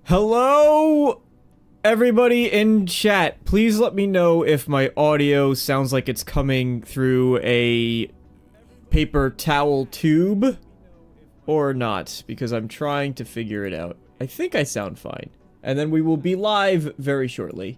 Hello, everybody in chat. Please let me know if my audio sounds like it's coming through a paper towel tube or not, because I'm trying to figure it out. I think I sound fine. And then we will be live very shortly.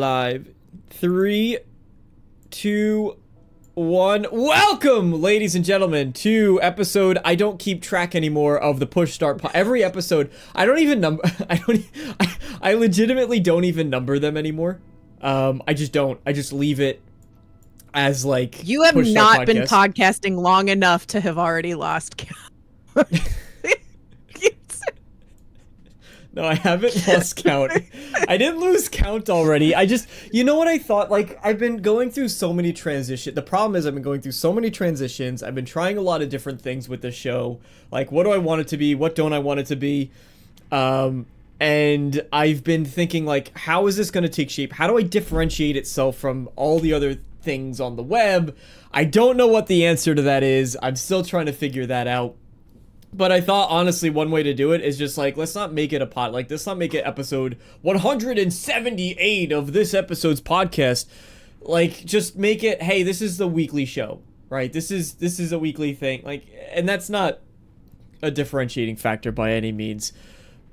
Live. 3, 2, 1. Welcome, ladies and gentlemen, to episode. I don't keep track anymore of the push start. Every episode, I don't even number. I legitimately don't even number them anymore. I just don't. I just leave it as like. You have not been podcasting long enough to have already lost count. No, I haven't lost count. I didn't lose count already. I just, you know what I thought? Like, I've been going through so many transitions. The problem is I've been going through so many transitions. I've been trying a lot of different things with the show. Like, what do I want it to be? What don't I want it to be? And I've been thinking, like, how is this going to take shape? How do I differentiate itself from all the other things on the web? I don't know what the answer to that is. I'm still trying to figure that out. But I thought, honestly, one way to do it is just, like, let's not make it a pod. Like, let's not make it episode 178 of this episode's podcast. Like, just make it, hey, this is the weekly show, right? This is a weekly thing. Like, and that's not a differentiating factor by any means.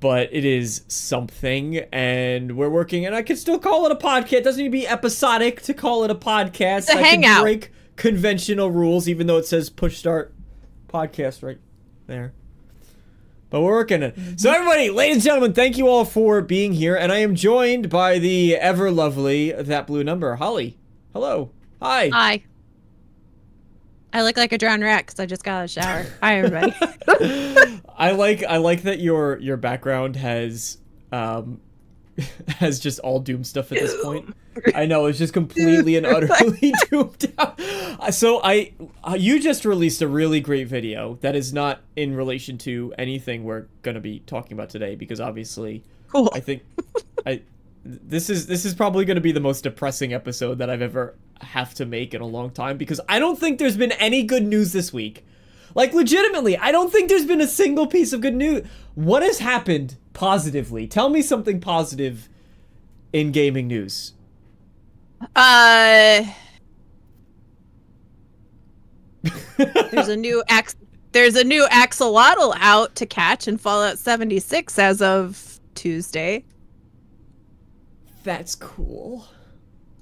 But it is something, and we're working, and I can still call it a podcast. It doesn't need to be episodic to call it a podcast. It's a hangout. Can break conventional rules, even though it says push start podcast right there. But we're working it. So everybody, ladies and gentlemen, thank you all for being here, and I am joined by the ever lovely That Blue Number, Holly. Hello. Hi. Hi. I look like a drowned rat because I just got out of the shower. Hi, everybody. I like that your background has just all Doom stuff at this point. I know, it's just completely and utterly doomed out. So you just released a really great video that is not in relation to anything we're gonna be talking about today, because obviously, cool. I think this is probably gonna be the most depressing episode that I've ever have to make in a long time, because I don't think there's been any good news this week. Like, legitimately, I don't think there's been a single piece of good news. What has happened positively? Tell me something positive in gaming news. There's a new axolotl out to catch in Fallout 76 as of Tuesday. That's cool.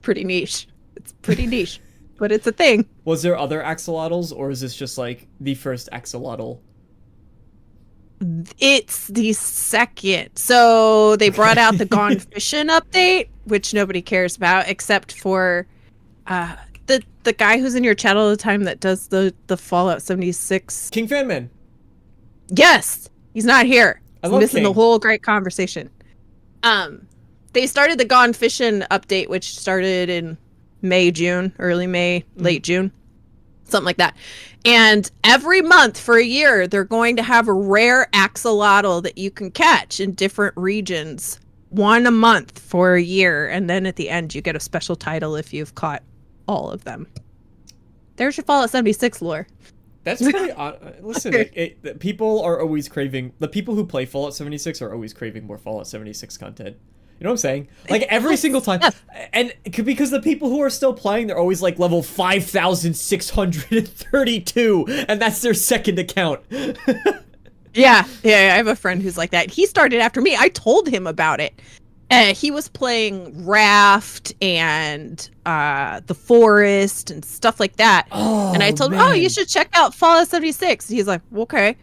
Pretty niche. It's pretty niche, but it's a thing. Was there other axolotls, or is this just like the first axolotl? It's the second. So they brought out the Gone Fishing update, which nobody cares about except for the guy who's in your chat all the time that does the Fallout 76. King Fanman. Yes, he's not here. I He's love missing King. the whole great conversation. They started the Gone Fishing update, which started in May, June, early May, late June, something like that. And every month for a year, they're going to have a rare axolotl that you can catch in different regions, one a month for a year. And then at the end, you get a special title if you've caught all of them. There's your Fallout 76 lore. That's pretty odd. Listen, people are always craving, the people who play Fallout 76 are always craving more Fallout 76 content. You know what I'm saying? Like, every single time. And because the people who are still playing, they're always like level 5,632, and that's their second account. Yeah, I have a friend who's like that. He started after me. I told him about it. He was playing Raft and The Forest and stuff like that. Oh, and I told him, man. you should check out Fallout 76. He's like, okay.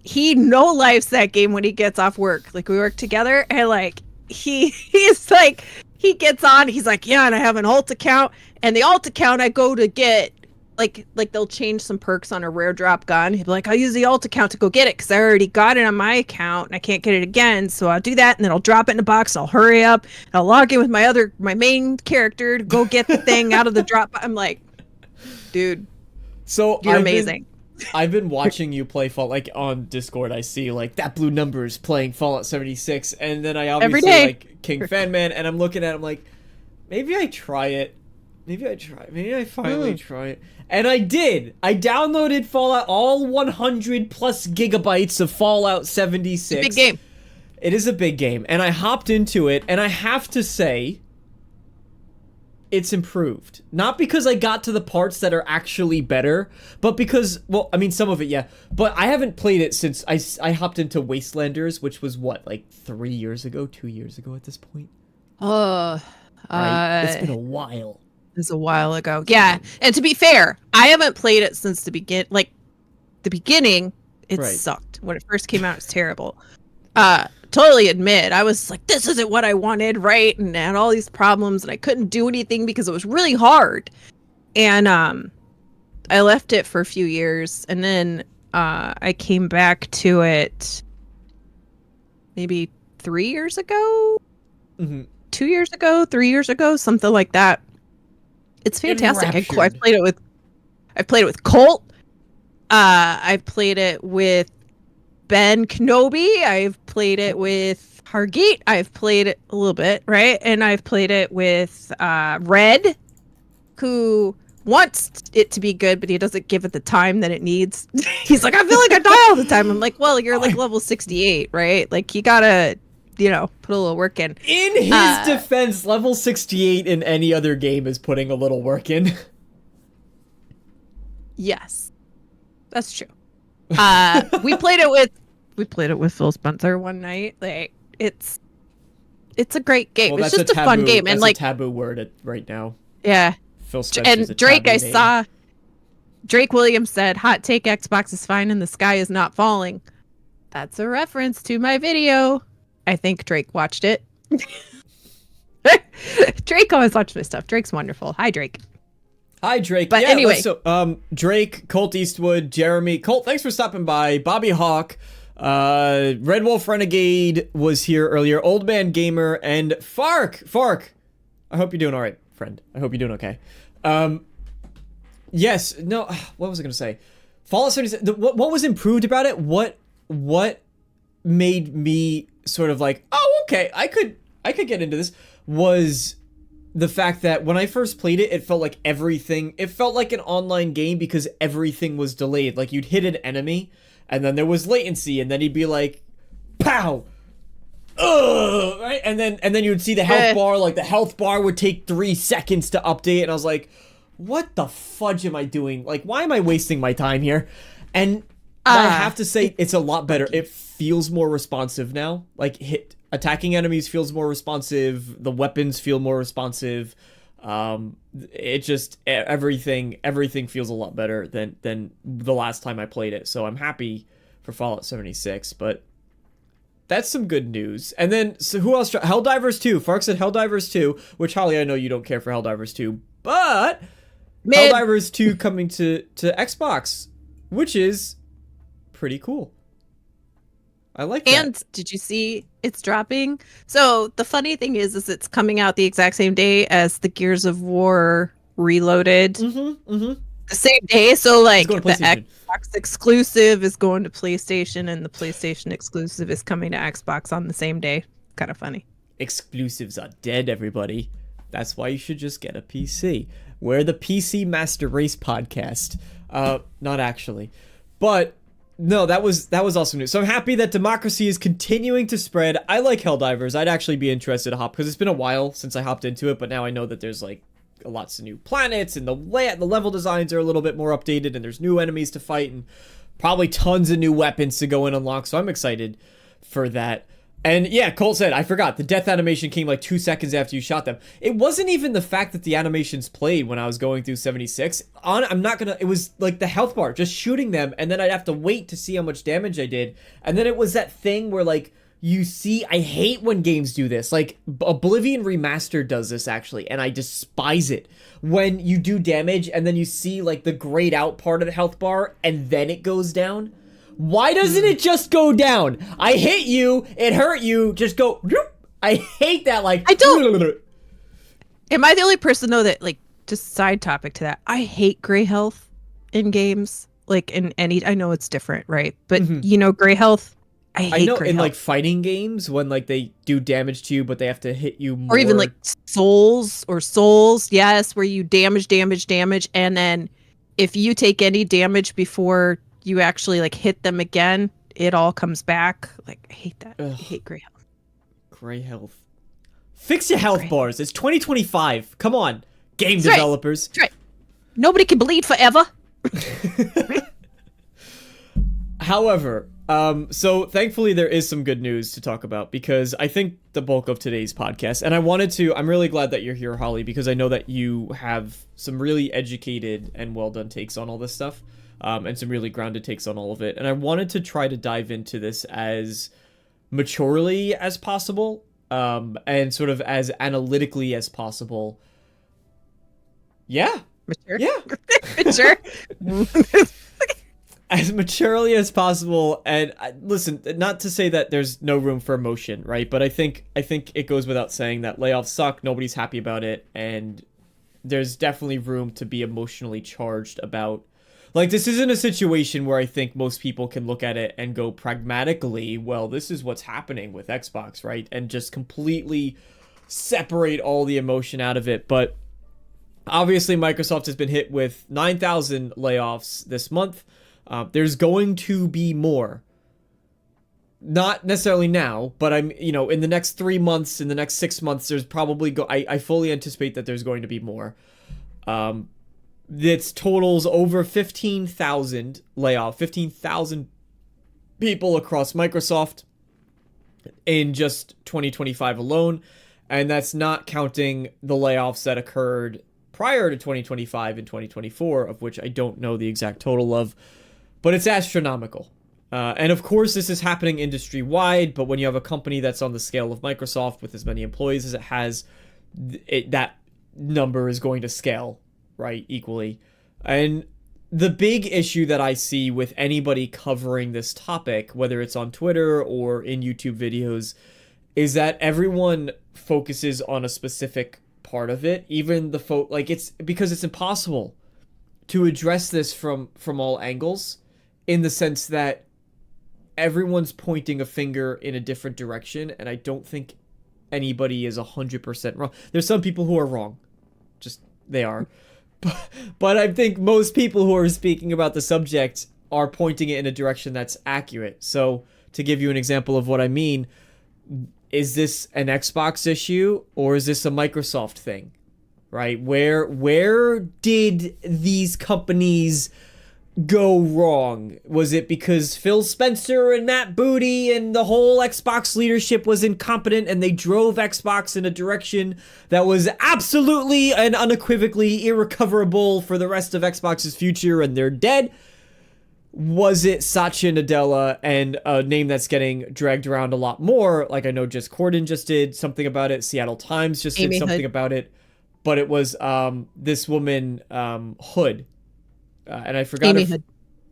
He no-lifes that game when he gets off work. Like, we work together, and like, he's like, he gets on, he's like, yeah, and I have an alt account, and the alt account I go to get, like they'll change some perks on a rare drop gun. He'd be like, I'll use the alt account to go get it because I already got it on my account and I can't get it again, so I'll do that, and then I'll drop it in a box, I'll hurry up, and I'll log in with my main character to go get the thing out of the drop. I'm like, dude, so you're amazing. I've been watching you play Fallout, like, on Discord. I see, like, That Blue Number's playing Fallout 76, and then I obviously, like, King Fanman, and I'm looking at him like, maybe I try it. Maybe I finally try it. And I did. I downloaded Fallout, all 100 plus gigabytes of Fallout 76. It's a big game. It is a big game, and I hopped into it, and I have to say, it's improved. Not because I got to the parts that are actually better, but because, well, I mean, some of it, yeah. But I haven't played it since I hopped into Wastelanders, which was, what, like 3 years ago, 2 years ago at this point? Right? It's been a while. It was a while ago. Yeah, and to be fair, I haven't played it since the beginning. It sucked. When it first came out, it was terrible. Totally admit, I was like, this isn't what I wanted, right? And I had all these problems, and I couldn't do anything because it was really hard. And I left it for a few years, and then I came back to it maybe 3 years ago? 2 years ago? 3 years ago? Something like that. It's fantastic. I played it with Colt. I've played it with Ben Kenobi. I've played it with Hargeet. I've played it a little bit, right? And I've played it with Red, who wants it to be good, but he doesn't give it the time that it needs. He's like, I feel like I die all the time. I'm like, well, you're like level 68, right? Like, you gotta, put a little work in. In his defense, level 68 in any other game is putting a little work in. Yes, that's true. We played it with Phil Spencer one night. Like, it's a great game. Well, it's just a fun game, and like a taboo word right now. Yeah. Phil Spencer's and Drake, I saw Drake Williams said, "Hot take: Xbox is fine and the sky is not falling." That's a reference to my video. I think Drake watched it. Drake always watches my stuff. Drake's wonderful. Hi, Drake. Hi, Drake. But anyway, so Drake, Colt Eastwood, Jeremy, Colt, thanks for stopping by. Bobby Hawk, Red Wolf Renegade was here earlier. Old Man Gamer and Fark. I hope you're doing all right, friend. I hope you're doing okay. Yes. No. What was I gonna say? Fallout 76. What was improved about it? What made me sort of like, oh, okay, I could get into this, was the fact that when I first played it, it felt like an online game because everything was delayed. Like, you'd hit an enemy, and then there was latency, and then he'd be like, pow! Ugh! Right? And then you would see the health bar, like the health bar would take 3 seconds to update, and I was like, what the fudge am I doing? Like, why am I wasting my time here? And I have to say, it's a lot better. It feels more responsive now. Like, attacking enemies feels more responsive. The weapons feel more responsive. It just, everything feels a lot better than the last time I played it. So I'm happy for Fallout 76, but that's some good news. And then, so who else? Helldivers 2. Fark said Helldivers 2, which, Holly, I know you don't care for Helldivers 2, but Helldivers 2 coming to Xbox, which is pretty cool. I like that. And did you see it's dropping? So the funny thing is it's coming out the exact same day as the Gears of War Reloaded. The same day. So like the Xbox exclusive is going to PlayStation and the PlayStation exclusive is coming to Xbox on the same day. Kind of funny. Exclusives are dead, everybody. That's why you should just get a PC. We're the PC Master Race podcast. Not actually. But no, that was awesome news. So I'm happy that democracy is continuing to spread. I like Helldivers. I'd actually be interested to hop, because it's been a while since I hopped into it, but now I know that there's like lots of new planets, and the level designs are a little bit more updated, and there's new enemies to fight, and probably tons of new weapons to go and unlock. So I'm excited for that. And yeah, Cole said, I forgot, the death animation came like 2 seconds after you shot them. It wasn't even the fact that the animations played when I was going through 76. It was like the health bar, just shooting them, and then I'd have to wait to see how much damage I did. And then it was that thing where like, you see, I hate when games do this. Like, Oblivion Remastered does this actually, and I despise it. When you do damage, and then you see like the grayed out part of the health bar, and then it goes down. Why doesn't it just go down? I hit you, it hurt you, just go. I hate that, like. I don't. Am I the only person though that, like, just side topic to that? I hate gray health in games. Like, in any, I know it's different, right? But gray health, I hate gray health. Like fighting games when like they do damage to you, but they have to hit you more. Or even like souls, yes, where you damage, and then if you take any damage before you actually like hit them again, it all comes back. Like, I hate that. Ugh. I hate gray health. Gray health. Fix your health bars. It's 2025. Come on, game developers. That's right. Nobody can bleed forever. However, so thankfully there is some good news to talk about, because I think the bulk of today's podcast, and I'm really glad that you're here, Holly, because I know that you have some really educated and well done takes on all this stuff, and some really grounded takes on all of it. And I wanted to try to dive into this as maturely as possible, and sort of as analytically as possible. Yeah. Mature. Yeah. Mature. As maturely as possible. And listen, not to say that there's no room for emotion, right? But I think it goes without saying that layoffs suck. Nobody's happy about it, and there's definitely room to be emotionally charged about. Like, this isn't a situation where I think most people can look at it and go pragmatically, well, this is what's happening with Xbox, right? And just completely separate all the emotion out of it. But obviously, Microsoft has been hit with 9,000 layoffs this month. There's going to be more. Not necessarily now, but in the next 3 months, in the next 6 months, there's probably I fully anticipate that there's going to be more. It totals over 15,000 layoffs, 15,000 people across Microsoft in just 2025 alone, and that's not counting the layoffs that occurred prior to 2025 and 2024, of which I don't know the exact total of. But it's astronomical. And of course, this is happening industry-wide, but when you have a company that's on the scale of Microsoft with as many employees as it has, that number is going to scale, right, equally. And the big issue that I see with anybody covering this topic, whether it's on Twitter or in YouTube videos, is that everyone focuses on a specific part of it, even the it's because it's impossible to address this from all angles, in the sense that everyone's pointing a finger in a different direction, and I don't think anybody is 100% wrong. There's some people who are wrong. Just, they are. But I think most people who are speaking about the subject are pointing it in a direction that's accurate. So, to give you an example of what I mean, is this an Xbox issue, or is this a Microsoft thing? Right? Where did these companies go wrong? Was it because Phil Spencer and Matt Booty and the whole Xbox leadership was incompetent and they drove Xbox in a direction that was absolutely and unequivocally irrecoverable for the rest of Xbox's future and they're dead? Was it Satya Nadella and a name that's getting dragged around a lot more? Like, I know Just Corden just did something about it. Seattle Times just did something about it. But it was this woman, Hood. And I forgot Amy Hood.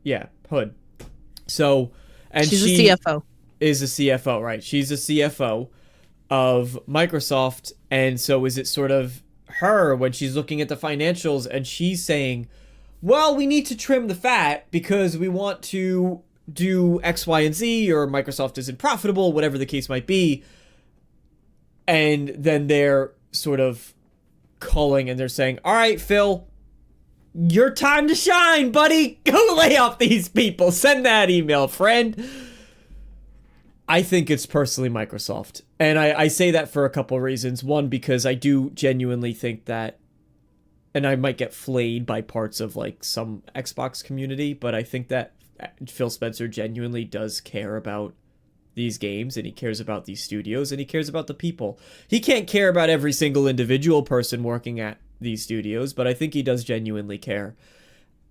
Yeah, Hood. So, and she's she a CFO. Is a CFO, right? She's a CFO of Microsoft. And so is it sort of her when she's looking at the financials and she's saying, well, we need to trim the fat because we want to do X, Y, and Z, or Microsoft isn't profitable, whatever the case might be. And then they're sort of calling and they're saying, all right, Phil, your time to shine, buddy. Go lay off these people. Send that email, friend. I think it's personally Microsoft. And I say that for a couple of reasons. One, because I do genuinely think that, and I might get flayed by parts of like some Xbox community, but I think that Phil Spencer genuinely does care about these games, and he cares about these studios, and he cares about the people. He can't care about every single individual person working at these studios, but I think he does genuinely care.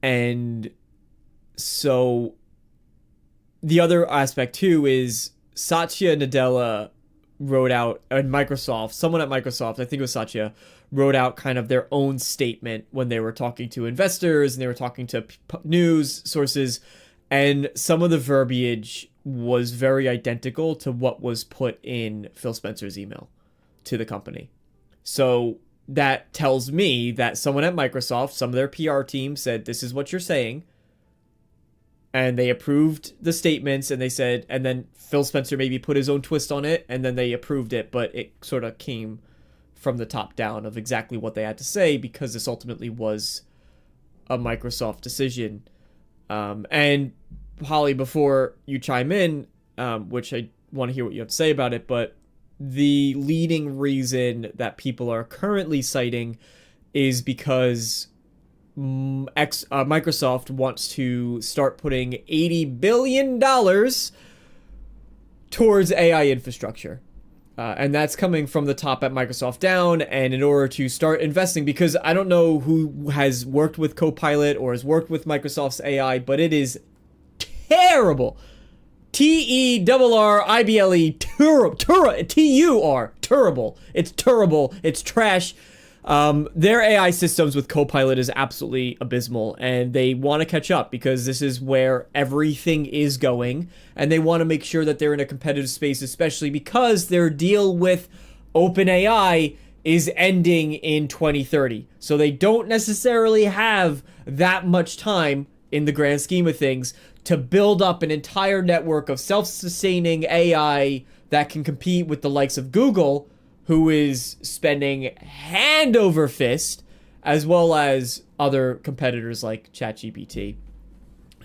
And so the other aspect too is Satya Nadella wrote out, and Microsoft, someone at Microsoft, I think it was Satya, wrote out kind of their own statement when they were talking to investors and they were talking to news sources, and some of the verbiage was very identical to what was put in Phil Spencer's email to the company. So that tells me that someone at Microsoft, some of their PR team said, this is what you're saying. And they approved the statements, and they said, and then Phil Spencer maybe put his own twist on it, and then they approved it, but it sort of came from the top down of exactly what they had to say, because this ultimately was a Microsoft decision. And Holly, before you chime in, which I want to hear what you have to say about it, but the leading reason that people are currently citing is because Microsoft wants to start putting $80 billion towards AI infrastructure. And that's coming from the top at Microsoft down. And in order to start investing, because I don't know who has worked with Copilot or has worked with Microsoft's AI, but it is terrible. Terrible. Terrible. It's terrible. It's trash. Their AI systems with Copilot is absolutely abysmal, and they want to catch up because this is where everything is going, and they want to make sure that they're in a competitive space, especially because their deal with OpenAI is ending in 2030. So they don't necessarily have that much time in the grand scheme of things to build up an entire network of self-sustaining AI that can compete with the likes of Google, who is spending hand over fist, as well as other competitors like ChatGPT,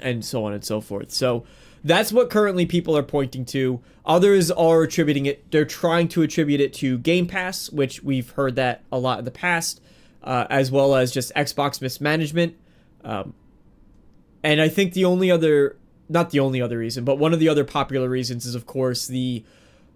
and so on and so forth. So that's what currently people are pointing to. Others are attributing it, they're trying to attribute it to Game Pass, which we've heard that a lot in the past, as well as just Xbox mismanagement. And I think the only other, not the only other reason, but one of the other popular reasons is, of course, the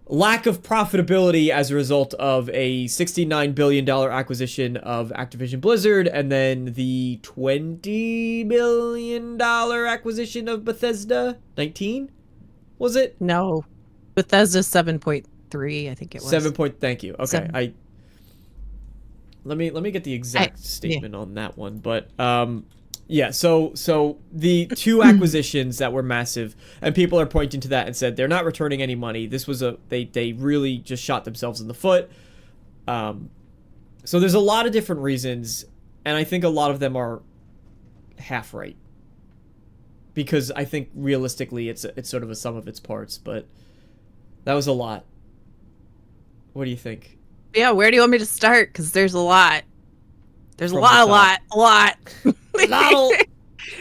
lack of profitability as a result of a $69 billion acquisition of Activision Blizzard, and then the $20 billion acquisition of Bethesda. 19? Was it? No. Bethesda's 7.3, I think it was. 7 point, thank you. Okay, 7. Let me get the exact statement on that one, but yeah, so the two acquisitions that were massive, and people are pointing to that and said they're not returning any money. This was they really just shot themselves in the foot. So there's a lot of different reasons, and I think a lot of them are half right. Because I think realistically it's sort of a sum of its parts, but that was a lot. What do you think? Yeah, where do you want me to start? Because there's a lot. There's From a lot.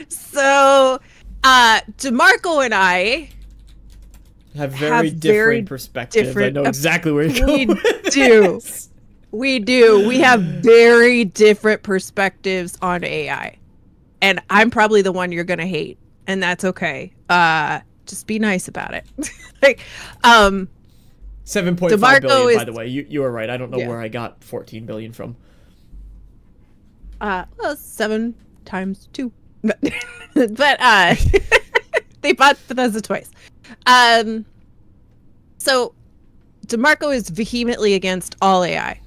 So, DeMarco and I have very different perspectives. I know exactly where you're going. We do. We have very different perspectives on AI. And I'm probably the one you're going to hate. And that's okay. Just be nice about it. 7.5 billion, by the way. You were right. I don't know where I got 14 billion from. Well, 7 times 2. But they bought Bethesda twice. So DeMarco is vehemently against all AI.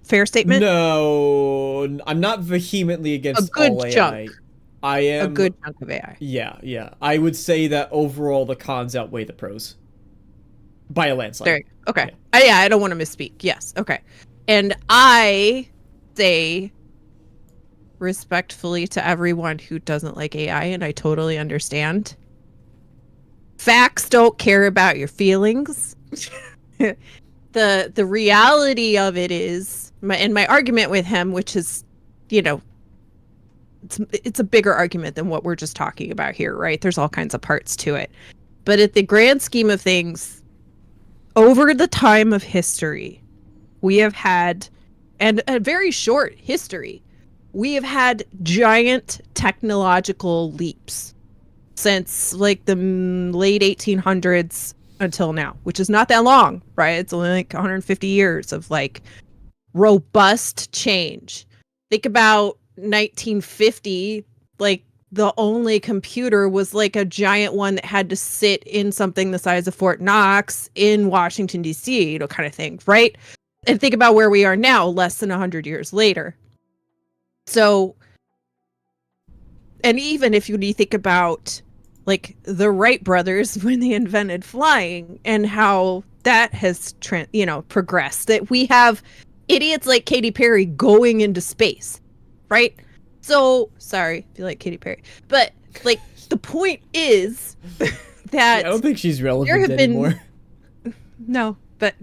Fair statement? No, I'm not vehemently against all AI. Chunk. I am a good chunk of AI. Yeah. I would say that overall the cons outweigh the pros by a landslide. There you go. Okay. Yeah, I don't want to misspeak. Yes. Okay. And I say respectfully to everyone who doesn't like AI, and I totally understand. Facts don't care about your feelings. The reality of it is, my argument with him, which is, it's a bigger argument than what we're just talking about here, right? There's all kinds of parts to it. But at the grand scheme of things, over the time of history, we have had, and a very short history, we have had giant technological leaps since like the late 1800s until now, which is not that long, right? It's only like 150 years of like robust change. Think about 1950, like the only computer was like a giant one that had to sit in something the size of Fort Knox in Washington, D.C., kind of thing, right? And think about where we are now, less than 100 years later. So, and even if you think about like the Wright brothers when they invented flying and how that has progressed, that we have idiots like Katy Perry going into space, right? So, sorry if you like Katy Perry, but like the point is that I don't think she's relevant anymore. No, but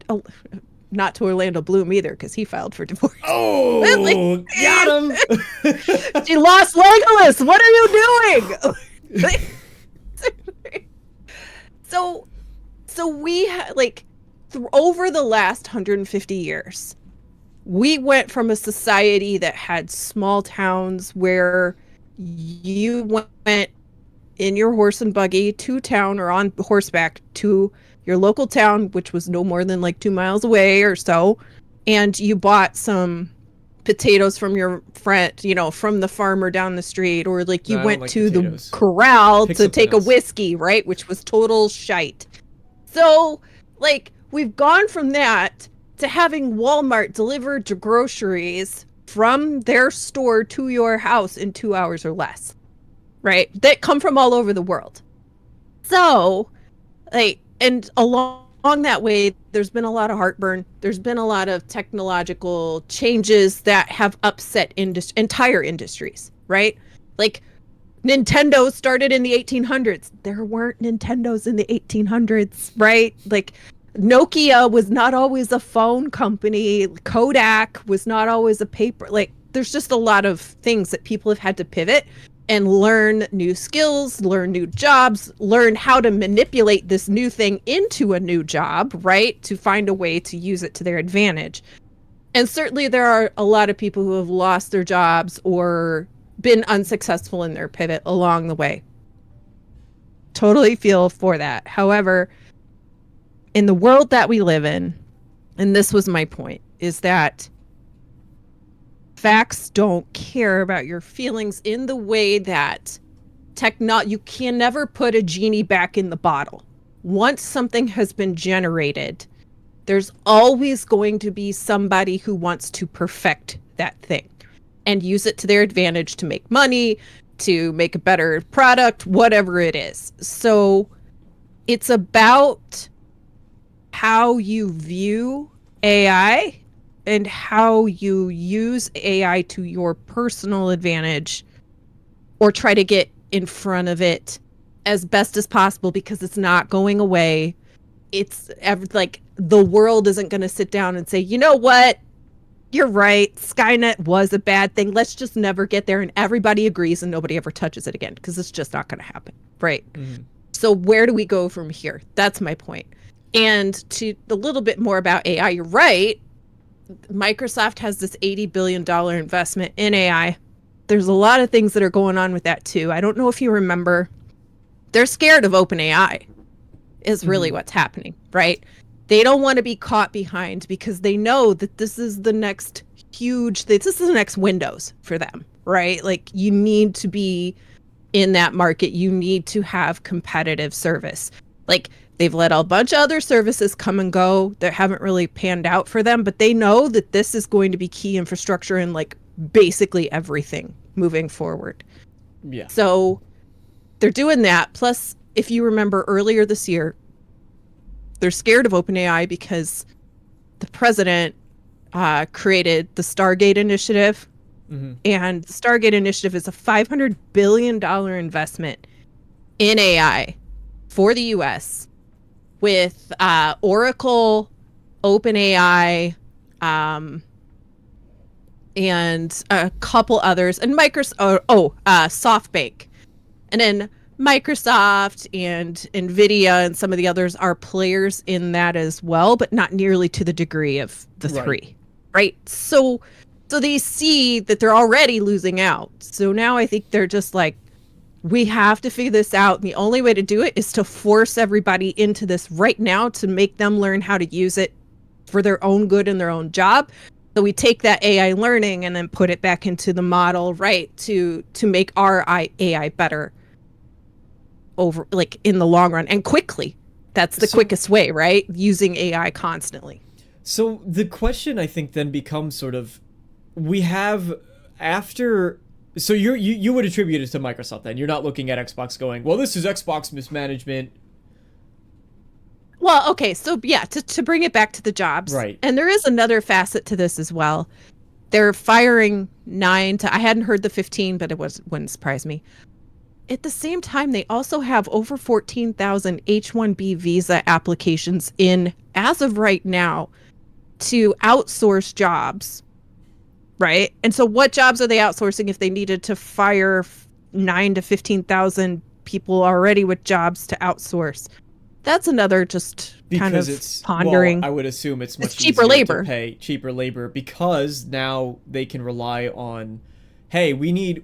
not to Orlando Bloom either, because he filed for divorce. Oh, got him! She lost Legolas. What are you doing? So we over the last 150 years, we went from a society that had small towns where you went in your horse and buggy to town or on horseback to your local town, which was no more than like 2 miles away or so, and you bought some potatoes from your friend, you know, from the farmer down the street, or like you went to potatoes. The corral to take a whiskey, right, which was total shite. So like we've gone from that to having Walmart deliver to groceries from their store to your house in 2 hours or less, right? That come from all over the world. So, like, and along that way, there's been a lot of heartburn. There's been a lot of technological changes that have upset entire industries, right? Like, Nintendo started in the 1800s. There weren't Nintendos in the 1800s, right? Like, Nokia was not always a phone company. Kodak was not always a paper. Like, there's just a lot of things that people have had to pivot and learn new skills, learn new jobs, learn how to manipulate this new thing into a new job, right? To find a way to use it to their advantage. And certainly there are a lot of people who have lost their jobs or been unsuccessful in their pivot along the way. Totally feel for that. However, in the world that we live in, and this was my point, is that facts don't care about your feelings in the way that you can never put a genie back in the bottle. Once something has been generated, there's always going to be somebody who wants to perfect that thing and use it to their advantage to make money, to make a better product, whatever it is. So it's about how you view AI and how you use AI to your personal advantage, or try to get in front of it as best as possible, because it's not going away. It's like the world isn't going to sit down and say, you know what? You're right. Skynet was a bad thing. Let's just never get there. And everybody agrees and nobody ever touches it again, because it's just not going to happen. Right. Mm-hmm. So where do we go from here? That's my point. And to a little bit more about AI, you're right. Microsoft has this $80 billion investment in AI. There's a lot of things that are going on with that too. I don't know if you remember, they're scared of OpenAI is really what's happening, right? They don't want to be caught behind, because they know that this is the next this is the next Windows for them, right? Like, you need to be in that market. You need to have competitive service. Like, they've let a bunch of other services come and go that haven't really panned out for them, but they know that this is going to be key infrastructure in like basically everything moving forward. Yeah. So they're doing that. Plus, if you remember earlier this year, they're scared of OpenAI because the president created the Stargate Initiative. Mm-hmm. And the Stargate Initiative is a $500 billion investment in AI for the U.S. with Oracle, OpenAI, and a couple others, and SoftBank. And then Microsoft and NVIDIA and some of the others are players in that as well, but not nearly to the degree of the three, right? So they see that they're already losing out. So now I think they're just like, we have to figure this out. And the only way to do it is to force everybody into this right now, to make them learn how to use it for their own good and their own job. So we take that AI learning and then put it back into the model, right, to make our AI better over, like, in the long run and quickly. That's the quickest way, right? Using AI constantly. So the question, I think, then becomes sort of, we have after. So you would attribute it to Microsoft then. You're not looking at Xbox going, well, this is Xbox mismanagement. Well, okay, so yeah, to bring it back to the jobs. Right. And there is another facet to this as well. They're firing 9 to, I hadn't heard the 15, but wouldn't surprise me. At the same time, they also have over 14,000 H-1B visa applications in, as of right now, to outsource jobs. Right. And so what jobs are they outsourcing if they needed to fire 9 to 15,000 people already with jobs to outsource? That's another just kind of it's pondering. Well, I would assume it's much cheaper easier labor. to pay cheaper labor because now they can rely on, hey, we need,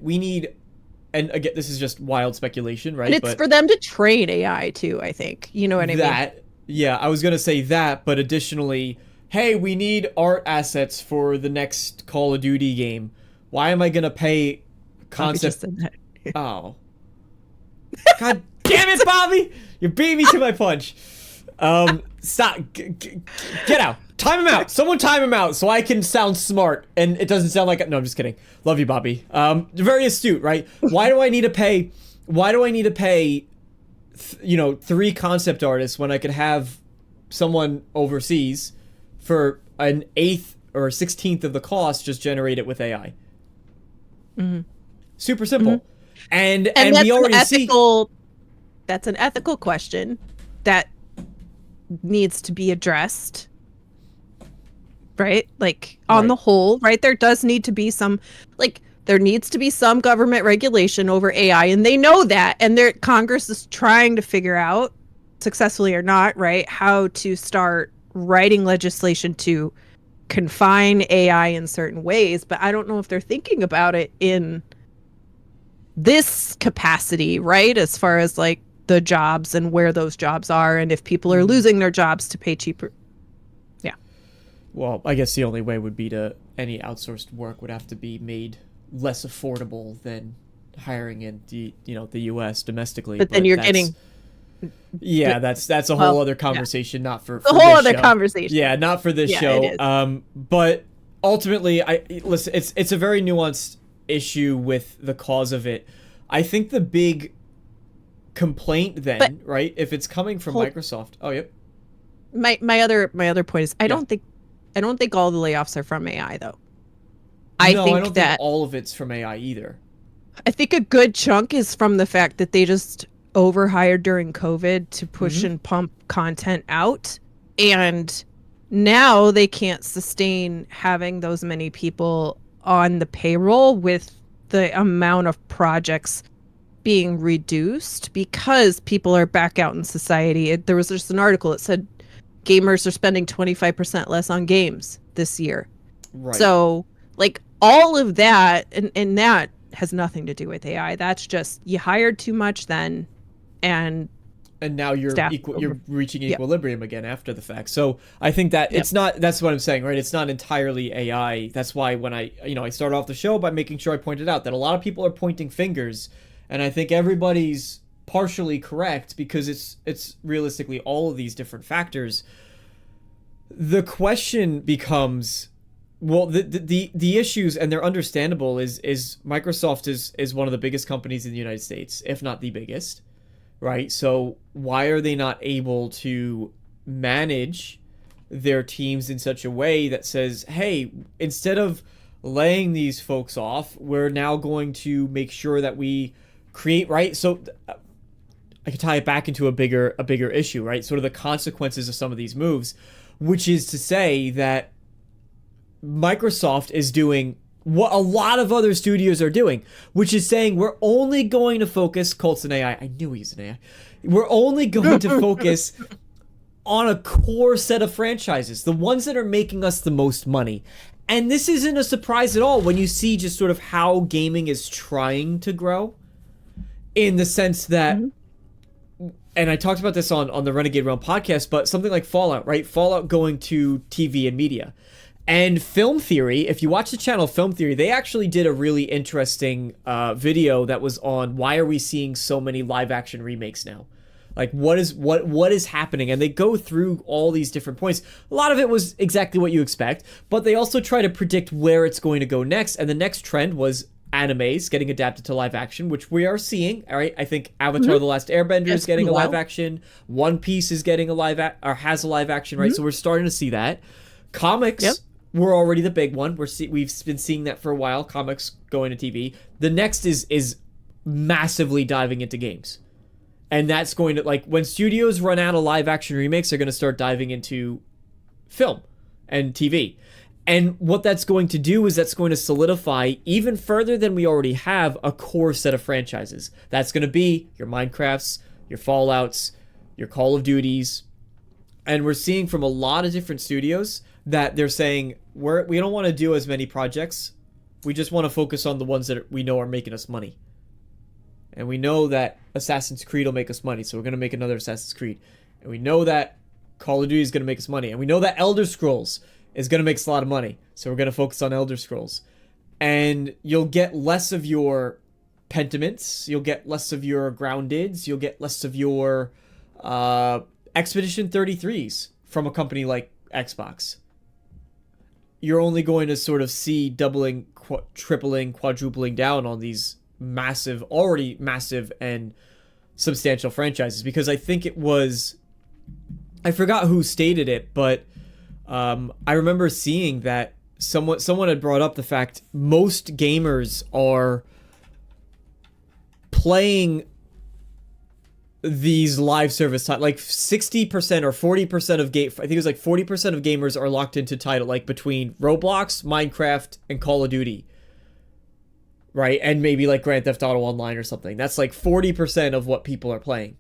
and again, this is just wild speculation, right? And it's for them to train AI too, I think. You know what I mean? Yeah, I was gonna say that, but additionally, hey, we need art assets for the next Call of Duty game. Why am I gonna pay concept? Just said that. Oh. God damn it, Bobby! You beat me to my punch. Stop. Get out. Time him out. Someone time him out so I can sound smart and it doesn't sound like... No, I'm just kidding. Love you, Bobby. Very astute, right? Why do I need to pay... 3 concept artists when I could have someone overseas for an 1/8 or 1/16 of the cost just generate it with AI? Mm-hmm. Super simple. Mm-hmm. And that's we already that's an ethical question that needs to be addressed, right? Like, on the whole, right? There does need to be some, like, there needs to be some government regulation over AI, and they know that, and Congress is trying to figure out, successfully or not, right, how to start writing legislation to confine AI in certain ways, but I don't know if they're thinking about it in this capacity, right? As far as like the jobs and where those jobs are, and if people are losing their jobs to pay cheaper. Yeah. Well, I guess the only way would be to any outsourced work would have to be made less affordable than hiring in the U.S. domestically. But then you're getting. Yeah, that's a whole other conversation, not for a whole other conversation. Yeah, not for this show. It is. But ultimately, listen. It's a very nuanced issue with the cause of it. I think the big complaint then, right, if it's coming from Microsoft. Oh, yep. My other point is I don't think all the layoffs are from AI though. I don't think all of it's from AI either. I think a good chunk is from the fact that they just overhired during COVID to push and pump content out, and now they can't sustain having those many people on the payroll with the amount of projects being reduced because people are back out in society. There was just an article that said gamers are spending 25% less on games this year. Right. So, like, all of that, and that has nothing to do with AI. That's just, you hired too much then, and now you're reaching equilibrium again after the fact. So I think that it's not, that's what I'm saying, right? It's not entirely AI. That's why when I started off the show by making sure I pointed out that a lot of people are pointing fingers, and I think everybody's partially correct because it's realistically all of these different factors. The question becomes, well, the issues, and they're understandable, is Microsoft is one of the biggest companies in the United States, if not the biggest. Right, so why are they not able to manage their teams in such a way that says, hey, instead of laying these folks off, we're now going to make sure that we create, right? So I could tie it back into a bigger issue, right? Sort of the consequences of some of these moves, which is to say that Microsoft is doing what a lot of other studios are doing, which is saying we're only going to focus, Colt's an AI, I knew he was an AI, we're only going to focus on a core set of franchises, the ones that are making us the most money. And this isn't a surprise at all when you see just sort of how gaming is trying to grow, in the sense that, and I talked about this on the Renegade Realm podcast, but something like Fallout, right? Fallout going to TV and media. And Film Theory, if you watch the channel Film Theory, they actually did a really interesting video that was on why are we seeing so many live action remakes now? Like, what is happening? And they go through all these different points. A lot of it was exactly what you expect, but they also try to predict where it's going to go next. And the next trend was animes getting adapted to live action, which we are seeing. All right, I think Avatar: The Last Airbender is getting a live action. One Piece is getting has a live action, right? So we're starting to see that. Comics were already the big one. We've been seeing that for a while. Comics going to TV. The next is massively diving into games. And that's going to, like, when studios run out of live action remakes, they're going to start diving into film and TV. And what that's going to do is that's going to solidify even further than we already have a core set of franchises. That's going to be your Minecrafts, your Fallouts, your Call of Duties. And we're seeing from a lot of different studios that they're saying, we don't want to do as many projects. We just want to focus on the ones that we know are making us money. And we know that Assassin's Creed will make us money, so we're going to make another Assassin's Creed. And we know that Call of Duty is going to make us money. And we know that Elder Scrolls is going to make us a lot of money, so we're going to focus on Elder Scrolls. And you'll get less of your Pentiments, you'll get less of your Groundeds, you'll get less of your Expedition 33s from a company like Xbox. You're only going to sort of see doubling, tripling, quadrupling down on these already massive and substantial franchises, because I think it was, I forgot who stated it, but I remember seeing that someone had brought up the fact most gamers are playing these live service like 60% or 40% of I think it was like 40% of gamers are locked into title, like between Roblox, Minecraft, and Call of Duty, right? And maybe like Grand Theft Auto Online or something. That's like 40% of what people are playing.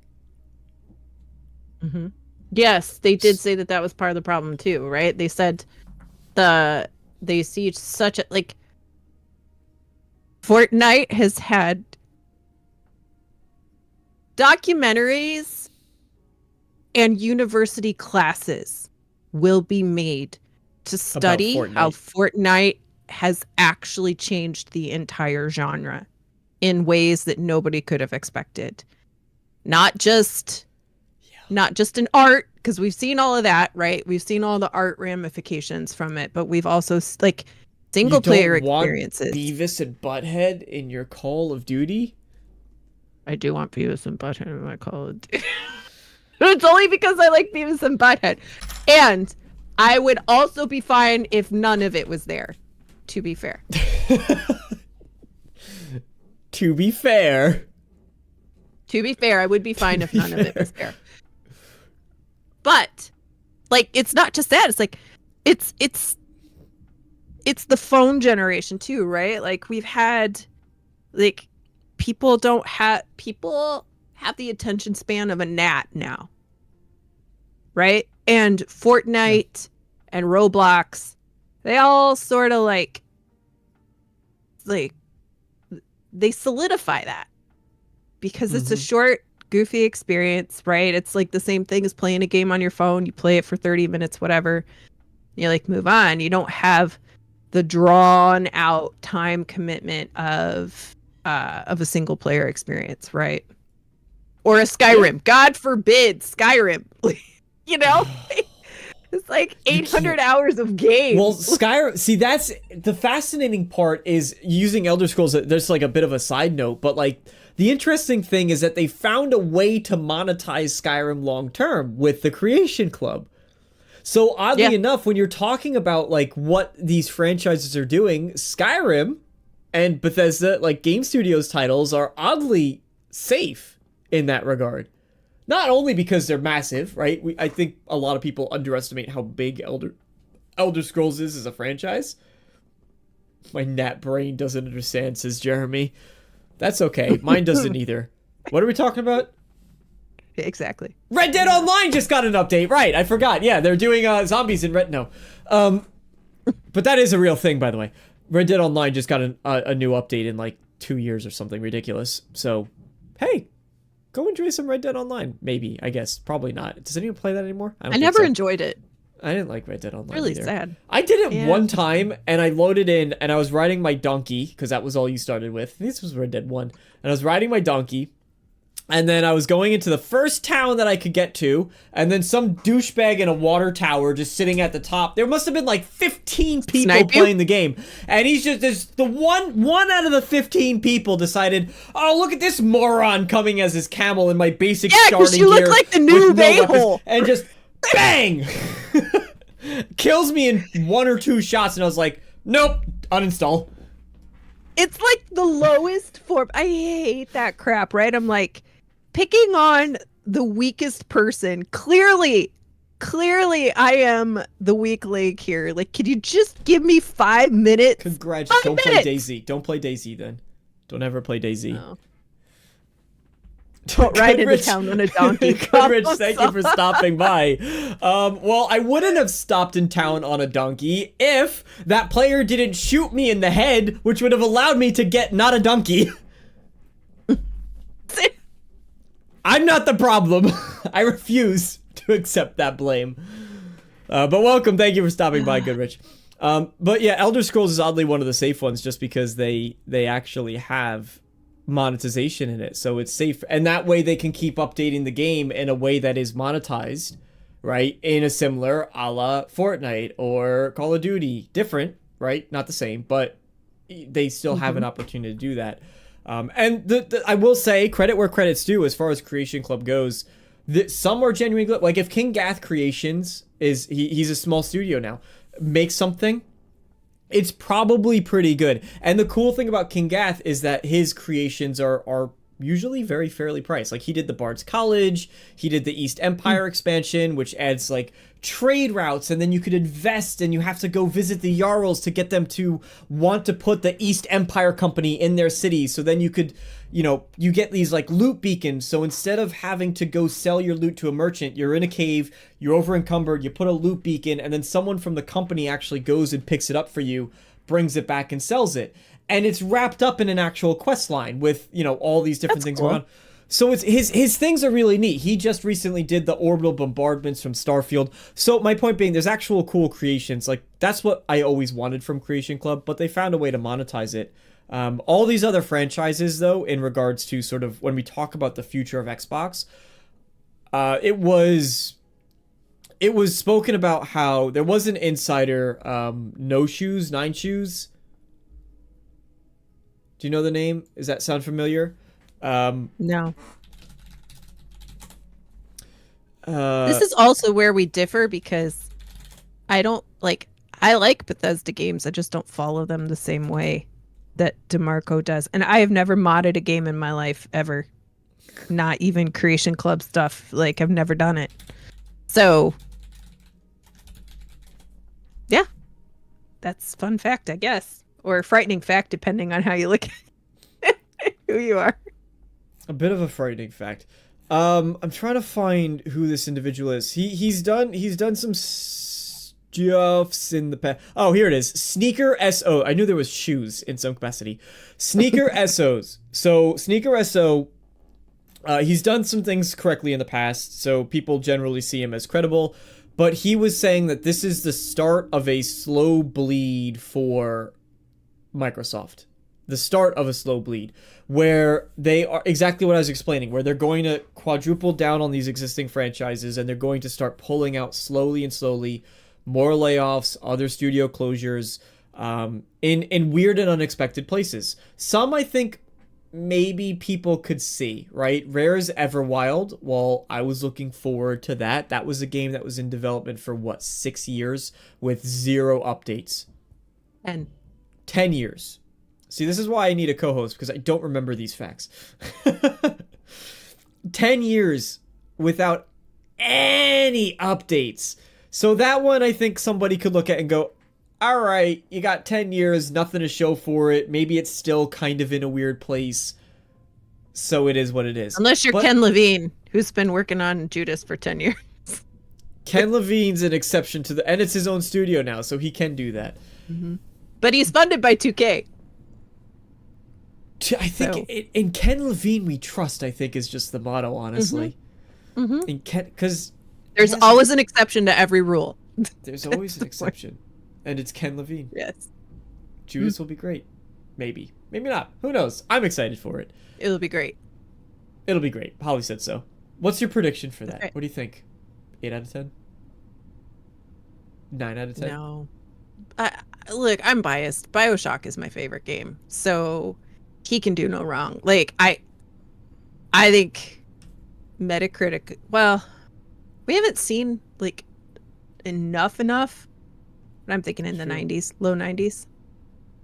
Mm-hmm. Yes, they did say that was part of the problem too, right? They said they see such a, like, Fortnite has had documentaries and university classes will be made to study how Fortnite has actually changed the entire genre in ways that nobody could have expected. Not just in art, because we've seen all of that, right? We've seen all the art ramifications from it, but we've also, like, single player experiences. Beavis and Butthead in your Call of Duty? I do want Beavis and Butthead in my Call of Duty. It's only because I like Beavis and Butthead. And I would also be fine if none of it was there, to be fair. To be fair, I would be fine if none of it was there. But, like, it's not just that. It's like, it's the phone generation too, right? Like, we've had, like, people have the attention span of a gnat now, right? And Fortnite and Roblox, they all sort of like they solidify that because it's a short, goofy experience, right? It's like the same thing as playing a game on your phone. You play it for 30 minutes, whatever. You like move on. You don't have the drawn out time commitment of a single player experience, right? Or a Skyrim. God forbid Skyrim. You know? It's like 800 hours of game. Well, Skyrim, see, that's the fascinating part is using Elder Scrolls. There's like a bit of a side note, but like the interesting thing is that they found a way to monetize Skyrim long term with the Creation Club. So oddly enough, when you're talking about like what these franchises are doing, Skyrim and Bethesda, like game studios titles, are oddly safe in that regard. Not only because they're massive, right? I think a lot of people underestimate how big Elder Scrolls is as a franchise. My gnat brain doesn't understand, says Jeremy. That's okay. Mine doesn't either. What are we talking about? Exactly. Red Dead Online just got an update. Right, I forgot. Yeah, they're doing zombies in Red... No. But that is a real thing, by the way. Red Dead Online just got a new update in like 2 years or something ridiculous. So, hey, go enjoy some Red Dead Online. Maybe, I guess. Probably not. Does anyone play that anymore? I never enjoyed it. I didn't like Red Dead Online Really either. sad. I did it one time, and I loaded in, and I was riding my donkey, because that was all you started with. This was Red Dead 1. And I was riding my donkey, and then I was going into the first town that I could get to, and then some douchebag in a water tower just sitting at the top. There must have been like 15 people playing the game. And he's just the one out of the 15 people decided, oh, look at this moron coming as his camel in my basic sharding gear. Yeah, because you look like the new a-hole. And just bang! Kills me in 1 or 2 shots, and I was like, nope, uninstall. It's like the lowest form. I hate that crap, right? I'm like, picking on the weakest person. Clearly I am the weak link here. Like, could you just give me 5 minutes? Congratulations. Don't play DayZ. Don't play DayZ then. Don't ever play DayZ. No. Don't ride into Goodrich- town on a donkey. Goodrich, thank you for stopping by. Well, I wouldn't have stopped in town on a donkey if that player didn't shoot me in the head, which would have allowed me to get not a donkey. I'm not the problem. I refuse to accept that blame. But welcome, thank you for stopping by, Goodrich. But yeah, Elder Scrolls is oddly one of the safe ones just because they actually have monetization in it, so it's safe, and that way they can keep updating the game in a way that is monetized, right? In a similar a la Fortnite or Call of Duty. Different, right? Not the same, but they still have an opportunity to do that. And I will say, credit where credit's due as far as Creation Club goes. Some are genuinely good. Like if King Gath Creations he's a small studio now, makes something, it's probably pretty good. And the cool thing about King Gath is that his creations are usually very fairly priced. Like he did the Bard's College, he did the East Empire expansion, which adds like trade routes, and then you could invest and you have to go visit the Jarls to get them to want to put the East Empire company in their city. So then you could, you get these like loot beacons. So instead of having to go sell your loot to a merchant, you're in a cave, you're over encumbered, you put a loot beacon, and then someone from the company actually goes and picks it up for you, brings it back and sells it. And it's wrapped up in an actual quest line with, all these different things going on. So it's his things are really neat. He just recently did the orbital bombardments from Starfield. So my point being, there's actual cool creations. Like that's what I always wanted from Creation Club, but they found a way to monetize it. All these other franchises, though, in regards to sort of when we talk about the future of Xbox, it was spoken about how there was an insider, Nine Shoes. Do you know the name? Does that sound familiar? No. This is also where we differ because I like Bethesda games. I just don't follow them the same way that DeMarco does. And I have never modded a game in my life ever. Not even Creation Club stuff. Like I've never done it. So yeah. That's fun fact, I guess. Or frightening fact, depending on how you look at who you are. A bit of a frightening fact. I'm trying to find who this individual is. He's done some stuffs in the past. Oh, here it is. Sneaker SO. I knew there was shoes in some capacity. Sneaker SOs. So Sneaker SO, he's done some things correctly in the past, so people generally see him as credible. But he was saying that this is the start of a slow bleed for Microsoft. The start of a slow bleed where they are exactly what I was explaining, where they're going to quadruple down on these existing franchises and they're going to start pulling out slowly and slowly more layoffs, other studio closures, in weird and unexpected places. Some I think maybe people could see, right? Rare's Everwild, well, I was looking forward to that. That was a game that was in development for 6 years with 0 updates. 10 years. See, this is why I need a co-host, because I don't remember these facts. 10 years without any updates. So that one, I think somebody could look at and go, all right, you got 10 years, nothing to show for it. Maybe it's still kind of in a weird place. So it is what it is. Unless you're Ken Levine, who's been working on Judas for 10 years. Ken Levine's an exception to and it's his own studio now, so he can do that. Mm-hmm. But he's funded by 2K. I think in Ken Levine we trust, I think, is just the motto, honestly. Mm-hmm. Because there's always an exception to every rule. There's always an exception. And it's Ken Levine. Yes. Judas will be great. Maybe. Maybe not. Who knows? I'm excited for it. It'll be great. It'll be great. Holly said so. What's your prediction for that? Okay. What do you think? 8 out of 10? 9 out of 10? No. Look, I'm biased. BioShock is my favorite game. So he can do no wrong. Like, I think Metacritic, well, we haven't seen, like, enough. But I'm thinking in the 90s, low 90s.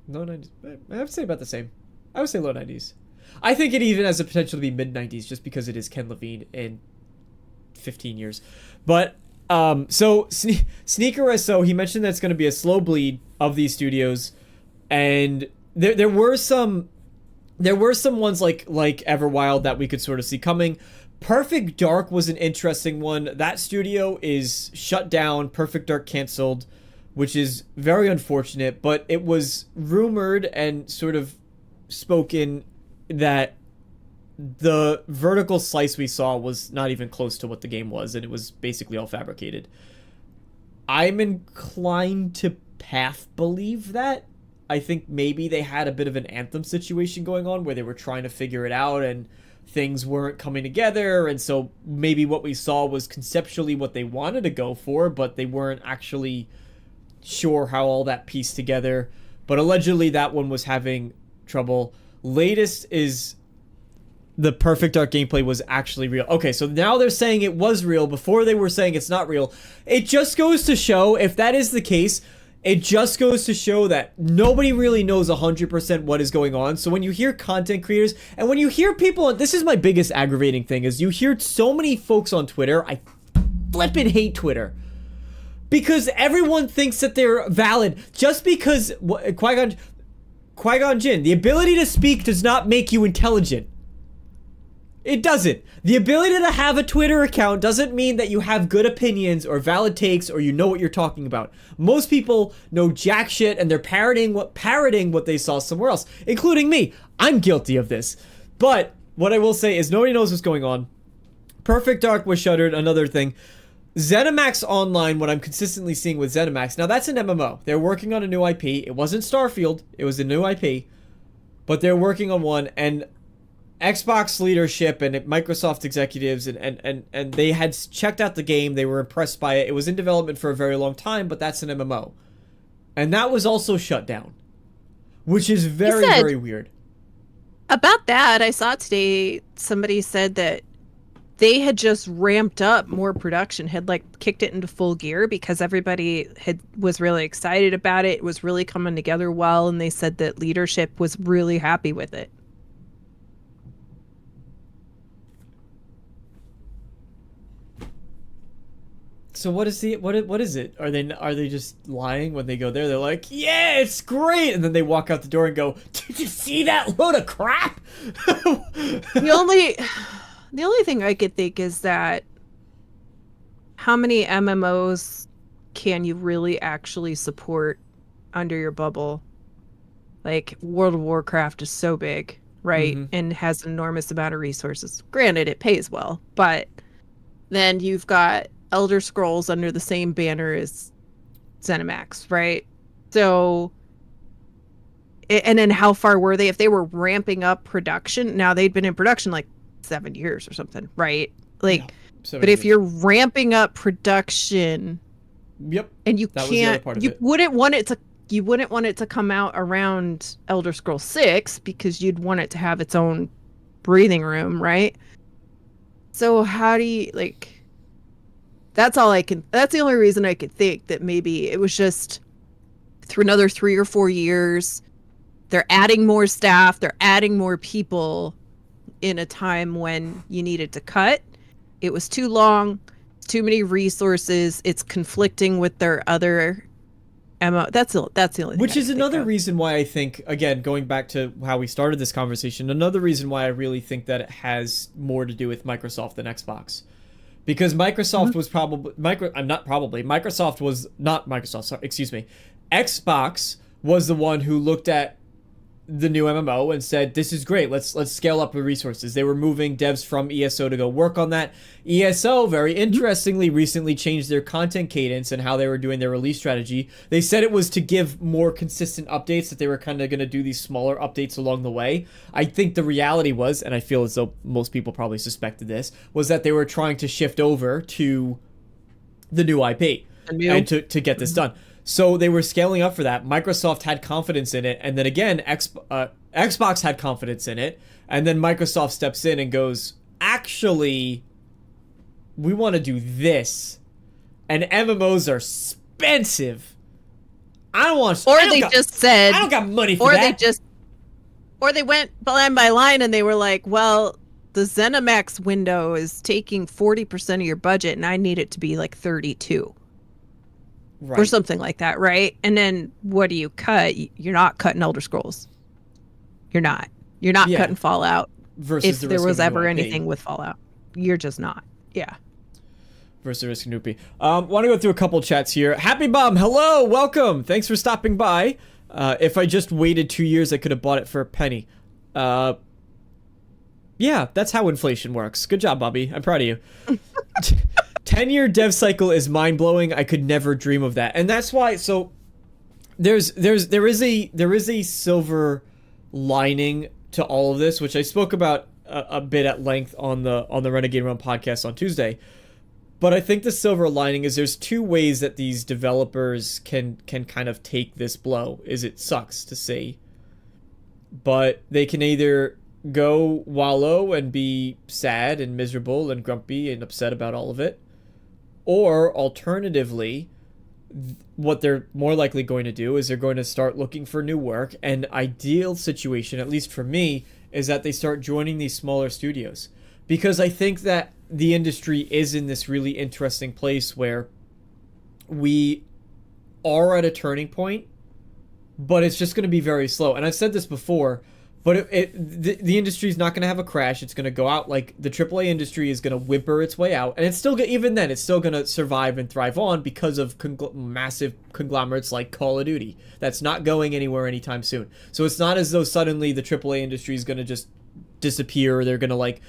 Low 90s. I would say about the same. I would say low 90s. I think it even has the potential to be mid 90s just because it is Ken Levine in 15 years. But so Sneaker SO, he mentioned that it's going to be a slow bleed of these studios, and there were some there were some ones like Everwild that we could sort of see coming. Perfect Dark was an interesting one. That studio is shut down. Perfect Dark canceled, which is very unfortunate, but it was rumored and sort of spoken that the vertical slice we saw was not even close to what the game was, and it was basically all fabricated. I'm inclined to half believe that. I think maybe they had a bit of an Anthem situation going on where they were trying to figure it out and things weren't coming together, and so maybe what we saw was conceptually what they wanted to go for, but they weren't actually sure how all that pieced together. But allegedly that one was having trouble. Latest is the Perfect Dark gameplay was actually real. Okay, so now they're saying it was real. Before they were saying it's not real. It just goes to show, if that is the case, it just goes to show that nobody really knows 100% what is going on. So when you hear content creators, and when you hear people, this is my biggest aggravating thing, is you hear so many folks on Twitter, I flippin' hate Twitter. Because everyone thinks that they're valid. Just because, Qui-Gon Jinn, the ability to speak does not make you intelligent. It doesn't. The ability to have a Twitter account doesn't mean that you have good opinions or valid takes or you know what you're talking about. Most people know jack shit and they're parroting what they saw somewhere else, including me. I'm guilty of this. But what I will say is nobody knows what's going on. Perfect Dark was shuttered, another thing. Zenimax Online, what I'm consistently seeing with Zenimax, now that's an MMO. They're working on a new IP. It wasn't Starfield, it was a new IP. But they're working on one, and Xbox leadership and Microsoft executives and they had checked out the game. They were impressed by it. It was in development for a very long time, but that's an MMO. And that was also shut down, which is very, very weird. About that, I saw today somebody said that they had just ramped up more production, had like kicked it into full gear because everybody was really excited about it. It was really coming together well, and they said that leadership was really happy with it. So what is what is it? Are they just lying when they go there? They're like, yeah, it's great, and then they walk out the door and go, did you see that load of crap? The only thing I could think is that how many MMOs can you really actually support under your bubble? Like World of Warcraft is so big, right? Mm-hmm. And has an enormous amount of resources. Granted, it pays well, but then you've got Elder Scrolls under the same banner as Zenimax, right? So, and then how far were they? If they were ramping up production, now they'd been in production like 7 years or something, right? Like, yeah, but if you're ramping up production, yep, and you wouldn't want it to come out around Elder Scrolls 6 because you'd want it to have its own breathing room, right? So how do you like? That's the only reason I could think that maybe it was just through another 3 or 4 years, they're adding more staff, they're adding more people in a time when you needed to cut. It was too long, too many resources. It's conflicting with their other MO. That's the only thing. Which is another reason why I think, again, going back to how we started this conversation, another reason why I really think that it has more to do with Microsoft than Xbox. Because Microsoft was Xbox was the one who looked at the new MMO and said, this is great, let's scale up the resources. They were moving devs from ESO to go work on that. ESO, very interestingly, recently changed their content cadence and how they were doing their release strategy. They said it was to give more consistent updates, that they were kind of going to do these smaller updates along the way. I think the reality was, and I feel as though most people probably suspected this, was that they were trying to shift over to the new IP and to get this done. So they were scaling up for that. Microsoft had confidence in it, and then again, Xbox had confidence in it, and then Microsoft steps in and goes, actually, we want to do this, and MMOs are expensive. I don't want. Or they just said, I don't got money for that. Or they went line by line, and they were like, well, the ZeniMax window is taking 40% of your budget, and I need it to be like 32. Right. Or something like that, right? And then what do you cut? You're not cutting Elder Scrolls. You're not. You're not Yeah. cutting Fallout versus if the there risk was of a new ever IP. anything with Fallout. You're just not. Yeah. Versus the risk of new IP. Want to go through a couple chats here. Happy Bomb, hello, welcome. Thanks for stopping by. If I just waited 2 years, I could have bought it for a penny. Yeah, that's how inflation works. Good job, Bobby. I'm proud of you. 10-year dev cycle is mind-blowing. I could never dream of that. And that's why, so there is a silver lining to all of this, which I spoke about a bit at length on the Renegade Run podcast on Tuesday. But I think the silver lining is there's two ways that these developers can kind of take this blow. It sucks to see, but they can either go wallow and be sad and miserable and grumpy and upset about all of it, or alternatively, what they're more likely going to do is they're going to start looking for new work. And ideal situation, at least for me, is that they start joining these smaller studios, because I think that the industry is in this really interesting place where we are at a turning point, but it's just going to be very slow. And I've said this before, but the industry is not going to have a crash. It's going to go out, like the AAA industry is going to whimper its way out, and it's still even then it's still going to survive and thrive on because of massive conglomerates like Call of Duty. That's not going anywhere anytime soon. So it's not as though suddenly the AAA industry is going to just disappear. Or they're going to, like,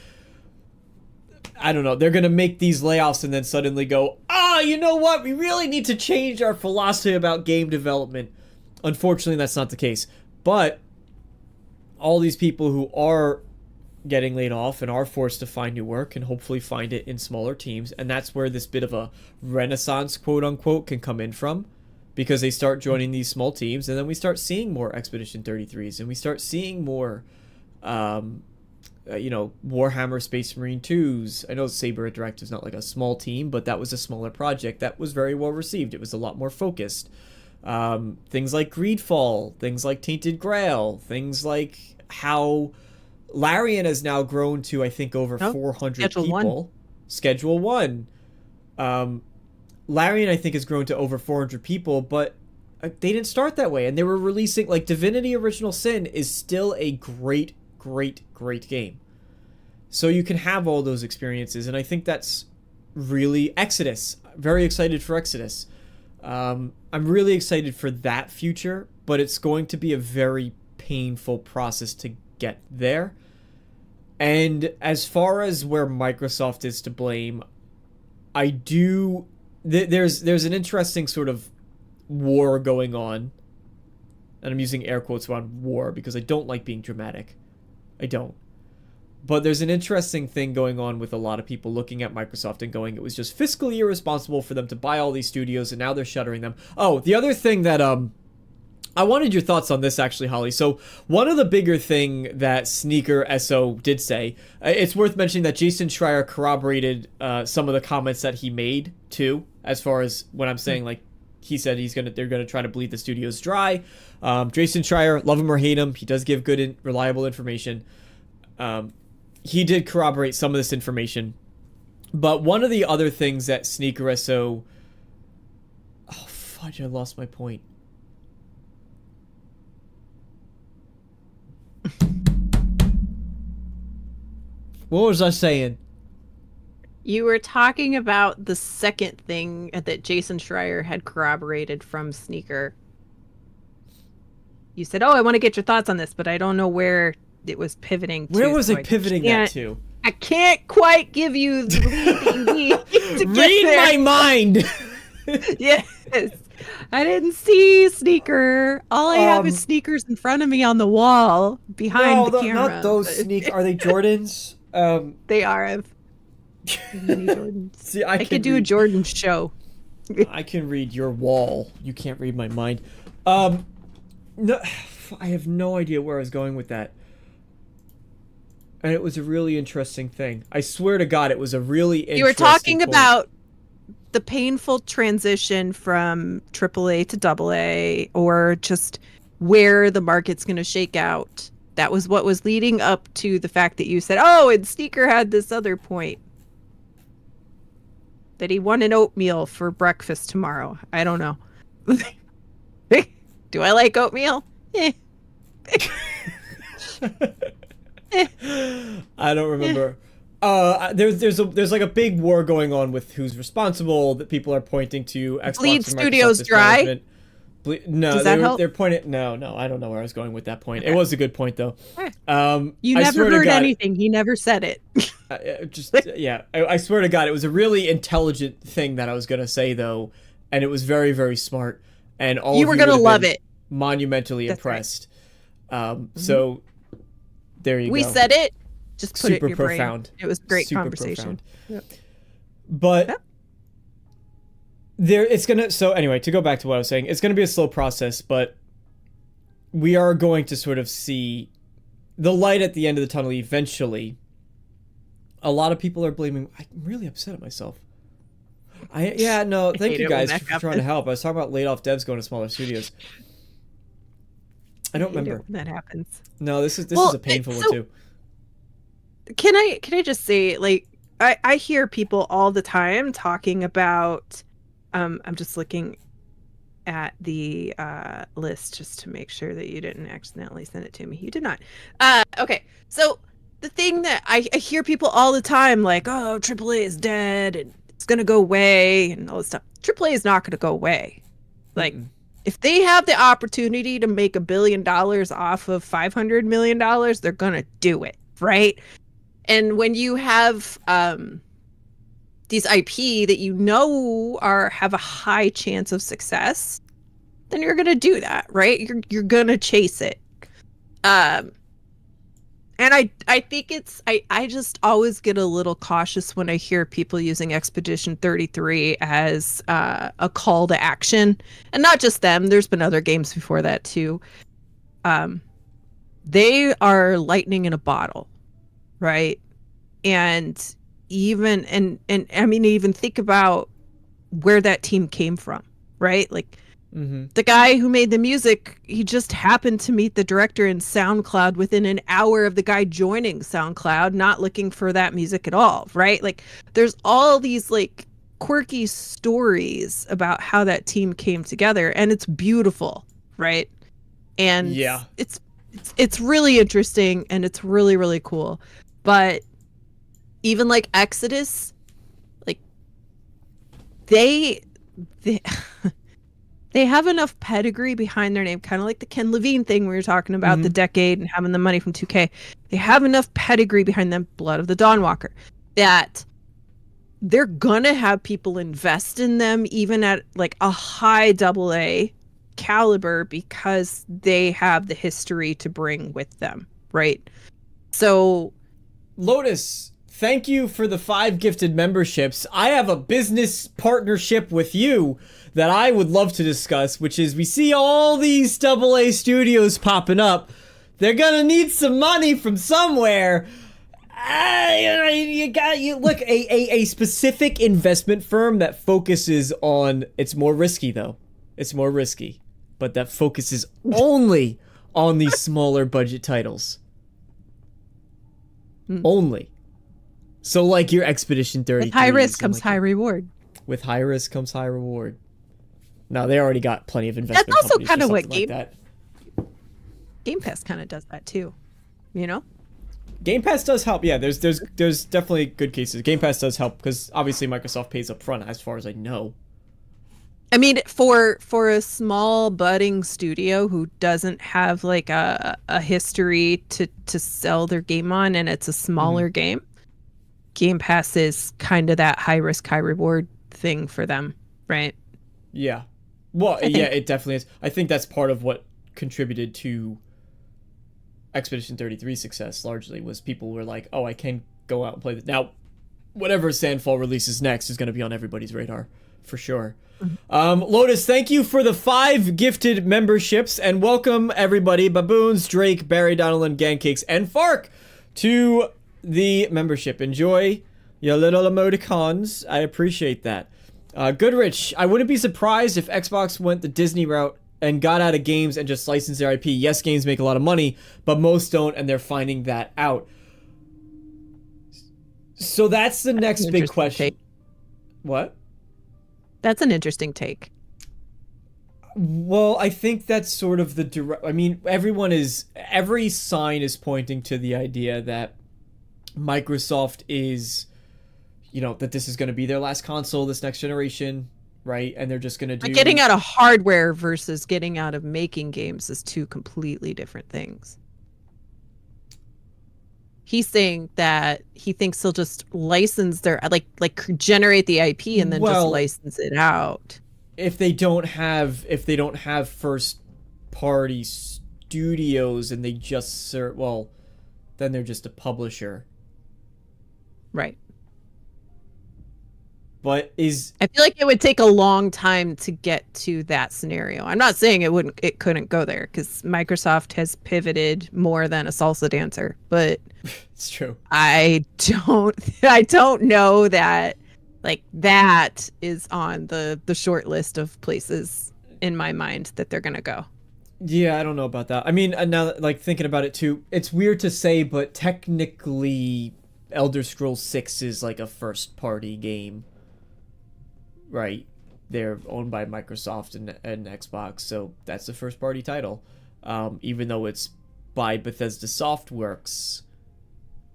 I don't know, they're going to make these layoffs and then suddenly go, you know what? We really need to change our philosophy about game development. Unfortunately, that's not the case. But all these people who are getting laid off and are forced to find new work can hopefully find it in smaller teams. And that's where this bit of a renaissance, quote unquote, can come in from, because they start joining these small teams, and then we start seeing more Expedition 33s, and we start seeing more Warhammer Space Marine 2s. I know Saber Direct is not like a small team, but that was a smaller project that was very well received. It was a lot more focused. Things like Greedfall, things like Tainted Grail, things like how Larian has now grown to, I think, over 400 Schedule people. 1. Schedule 1. Larian, I think, has grown to over 400 people, but they didn't start that way. And they were releasing, like, Divinity Original Sin is still a great game. So you can have all those experiences, and I think that's really Exodus. Very excited for Exodus. I'm really excited for that future, but it's going to be a very painful process to get there. And as far as where Microsoft is to blame, there's an interesting sort of war going on, and I'm using air quotes around war because I don't like being dramatic. I don't. But there's an interesting thing going on with a lot of people looking at Microsoft and going, it was just fiscally irresponsible for them to buy all these studios, and now they're shuttering them. Oh, the other thing that I wanted your thoughts on this, actually, Holly. So one of the bigger thing that Sneaker SO did say, it's worth mentioning that Jason Schreier corroborated some of the comments that he made too, as far as when I'm saying, like, he said they're gonna try to bleed the studios dry. Jason Schreier, love him or hate him, he does give good and reliable information. He did corroborate some of this information. But one of the other things that Sneaker SO... Oh, fudge, I lost my point. What was I saying? You were talking about the second thing that Jason Schreier had corroborated from Sneaker. You said, I want to get your thoughts on this, but I don't know where it was pivoting to. Where was I pivoting that to? I can't quite give you the lead you need to get Read there. my mind! Yes. I didn't see Sneaker. All I have is sneakers in front of me on the wall behind the camera. Not those sneakers. Are they Jordans? They are. Mini Jordans. See, I could do a Jordan show. I can read your wall. You can't read my mind. No, I have no idea where I was going with that. And it was a really interesting thing. I swear to God, it was a really interesting You were talking point. about the painful transition from AAA to AA, or just where the market's going to shake out. That was what was leading up to the fact that you said, and Sneaker had this other point. That he won an oatmeal for breakfast tomorrow. I don't know. Do I like oatmeal? I don't remember. There's like a big war going on with who's responsible that people are pointing to. Xbox Bleed and Microsoft Studios mismanagement. dry? No, Does that help? they're pointing. No, I don't know where I was going with that point. It was a good point though. You I never swear to heard God, anything. He never said it. I swear to God, it was a really intelligent thing that I was gonna say though, and it was very, very smart. And all You of were you gonna would have love been it. monumentally That's right. impressed. So there you We go. said it. Just put it Super in your profound. brain. It was a great Super conversation. profound. But so anyway, to go back to what I was saying, it's gonna be a slow process, but we are going to sort of see the light at the end of the tunnel eventually. A lot of people are blaming. I'm really upset at myself. Thank you guys for trying to help. I was talking about laid off devs going to smaller studios. I don't remember when that happens. No, this is a painful one too. Can I just say, like, I hear people all the time talking about, I'm just looking at the list just to make sure that you didn't accidentally send it to me. You did not. Okay, so the thing that I hear people all the time, like, oh, AAA is dead and it's gonna go away and all this stuff. AAA is not gonna go away. Like, if they have the opportunity to make $1 billion off of $500 million, they're gonna do it, right? And when you have these IP that you know have a high chance of success, then you're gonna do that, right? You're gonna chase it. And I think I just always get a little cautious when I hear people using Expedition 33 as a call to action, and not just them. There's been other games before that too. They are lightning in a bottle, right? And even I mean, even think about where that team came from, right? Like, the guy who made the music, he just happened to meet the director in SoundCloud within an hour of the guy joining SoundCloud, not looking for that music at all, right? Like, there's all these like quirky stories about how that team came together, and it's beautiful, right? And it's really interesting, and it's really, really cool. But even like Exodus, like they they have enough pedigree behind their name, kind of like the Ken Levine thing we were talking about, the decade and having the money from 2K. They have enough pedigree behind them, Blood of the Dawnwalker, that they're gonna have people invest in them even at like a high AA caliber because they have the history to bring with them, right? So Lotus, thank you for the 5 gifted memberships. I have a business partnership with you that I would love to discuss, which is we see all these AA studios popping up. They're gonna need some money from somewhere. You look, a specific investment firm that focuses on, it's more risky though. It's more risky, but that focuses only on these smaller budget titles. Only. So like your Expedition 33. with high risk comes high reward. With high risk comes high reward. No, they already got plenty of investment. That's also kind of what Game Pass kind of does that too, you know? Game Pass does help. Yeah, there's definitely good cases. Game Pass does help because obviously Microsoft pays up front, as far as I know. I mean, for a small budding studio who doesn't have like a history to sell their game on, and it's a smaller game, Game Pass is kind of that high risk, high reward thing for them, right? Yeah. Well, yeah, it definitely is. I think that's part of what contributed to Expedition 33's success largely, was people were like, oh, I can go out and play this. Now, whatever Sandfall releases next is going to be on everybody's radar, for sure. Lotus, thank you for the 5 gifted memberships, and welcome everybody, Baboons, Drake, Barry, Donald, Gancakes, and Fark, to the membership. Enjoy your little emoticons. I appreciate that. Goodrich, I wouldn't be surprised if Xbox went the Disney route and got out of games and just licensed their IP. Yes, games make a lot of money, but most don't, and they're finding that out. So that's the next big question. Take. What? That's an interesting take. Well, I think that's sort of the direct. I mean, every sign is pointing to the idea that Microsoft is, that this is going to be their last console, this next generation, right? And they're just going to do. Like getting out of hardware versus getting out of making games is two completely different things. He's saying that he thinks they'll just license their generate the IP and then just license it out. If they don't have first party studios and they just then they're just a publisher. Right. But I feel like it would take a long time to get to that scenario. I'm not saying it couldn't go there, because Microsoft has pivoted more than a salsa dancer, but it's true. I don't know that that is on the short list of places in my mind that they're gonna go. Yeah, I don't know about that. I mean, now thinking about it too, it's weird to say, but technically Elder Scrolls 6 is like a first party game. Right, they're owned by Microsoft and Xbox, so that's the first party title, even though it's by Bethesda Softworks.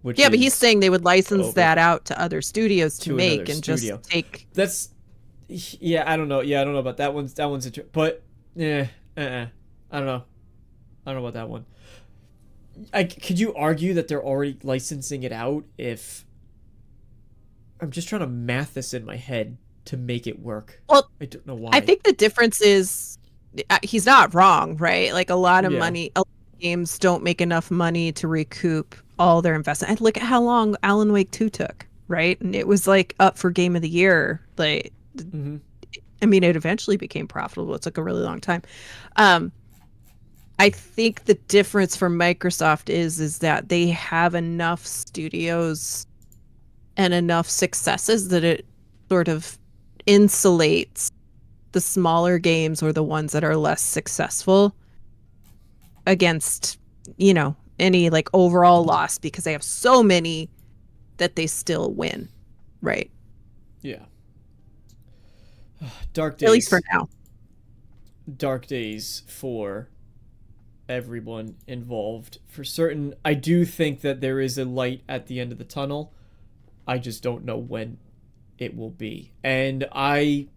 But he's saying they would license that out to other studios to make and just take. That's, I don't know. Yeah, I don't know about that one. That one's but I don't know. I don't know about that one. Could you argue that they're already licensing it out? If I'm just trying to math this in my head to make it work. Well, I don't know why. I think the difference is he's not wrong, right? Like a lot of games don't make enough money to recoup all their investment. And look at how long Alan Wake 2 took, right? And it was up for Game of the Year. I mean, it eventually became profitable. It took a really long time. I think the difference for Microsoft is that they have enough studios and enough successes that it sort of insulates the smaller games or the ones that are less successful against, any overall loss, because they have so many that they still win, right? Yeah. Dark days. At least for now. Dark days for everyone involved. For certain, I do think that there is a light at the end of the tunnel. I just don't know when it will be. And that's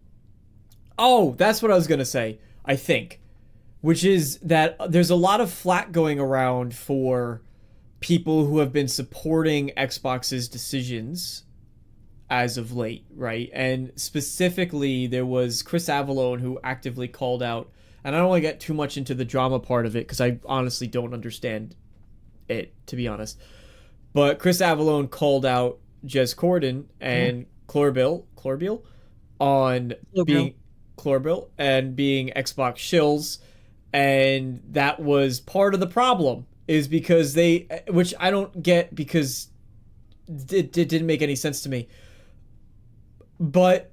what I was gonna say, I think. Which is that there's a lot of flack going around for people who have been supporting Xbox's decisions as of late, right? And specifically, there was Chris Avellone who actively called out, and I don't want to get too much into the drama part of it, because I honestly don't understand it, to be honest. But Chris Avellone called out Jez Corden and Chlorbill on being Chlorbill and being Xbox shills. And that was part of the problem, is because which I don't get, because it didn't make any sense to me. But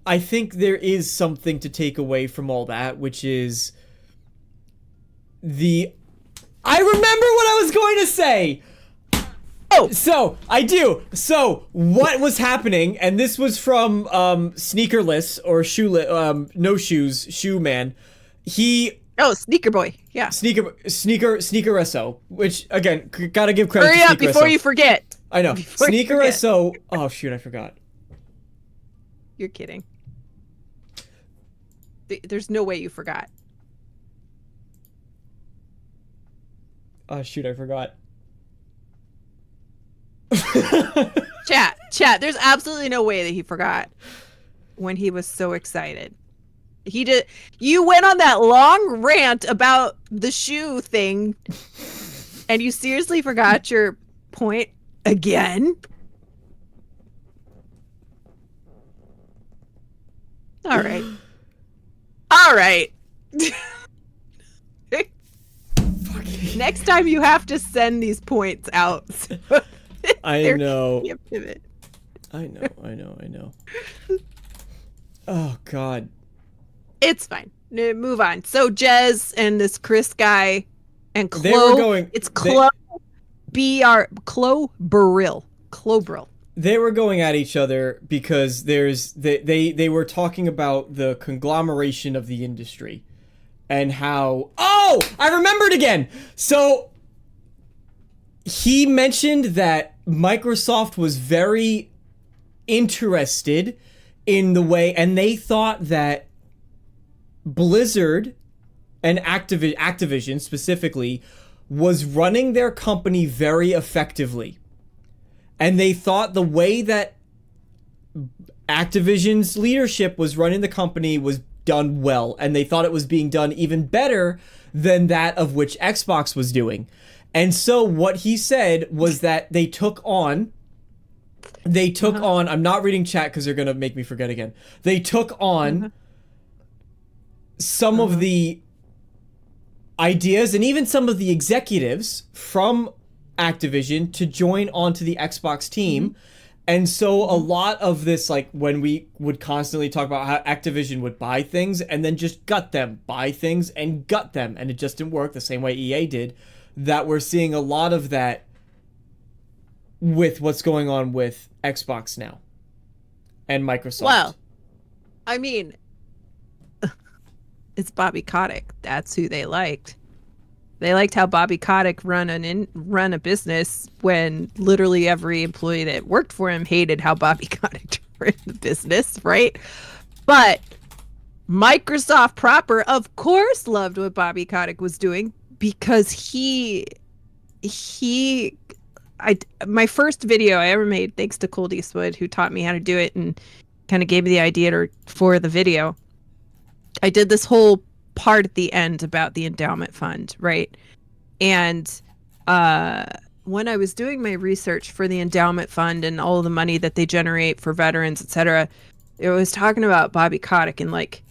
I think there is something to take away from all that, which is I remember what I was going to say! Oh, so I do. So what was happening, and this was from Sneakerless or No Shoes, Shoe Man. Sneaker Boy. Yeah. Sneaker-SO, which, again, gotta give credit to Sneaker-SO. Hurry up before you forget. I know. Sneaker-SO. Oh, shoot, I forgot. You're kidding. There's no way you forgot. Oh, shoot, I forgot. Chat, there's absolutely no way that he forgot when he was so excited. He did. You went on that long rant about the shoe thing, and you seriously forgot your point again? All right. Next time you have to send these points out. So I know. Pivot. I know. Oh, God. It's fine. Move on. So Jez and this Chris guy and Chloe. They were going. It's Chloe. Clobrill. They were going at each other because they were talking about the conglomeration of the industry, and how... Oh! I remembered again! So, he mentioned that Microsoft was very interested in the way, and they thought that Blizzard and Activision specifically was running their company very effectively. And they thought the way that Activision's leadership was running the company was done well, and they thought it was being done even better than that of which Xbox was doing. And so what he said was that they took on, I'm not reading chat because they're going to make me forget again. They took on some of the ideas and even some of the executives from Activision to join onto the Xbox team. And so a lot of this, like when we would constantly talk about how Activision would buy things and then just gut them, buy things and gut them, and it just didn't work the same way EA did, that we're seeing a lot of that with what's going on with Xbox now and Microsoft. Well, I mean, it's Bobby Kotick. That's who they liked. They liked how Bobby Kotick run a business when literally every employee that worked for him hated how Bobby Kotick ran the business, right? But Microsoft proper, of course, loved what Bobby Kotick was doing because my first video I ever made, thanks to Cold Eastwood, who taught me how to do it and kind of gave me the idea for the video. I did this whole part at the end about the endowment fund, right? And when I was doing my research for the endowment fund and all the money that they generate for veterans, etc., it was talking about Bobby Kotick, and like,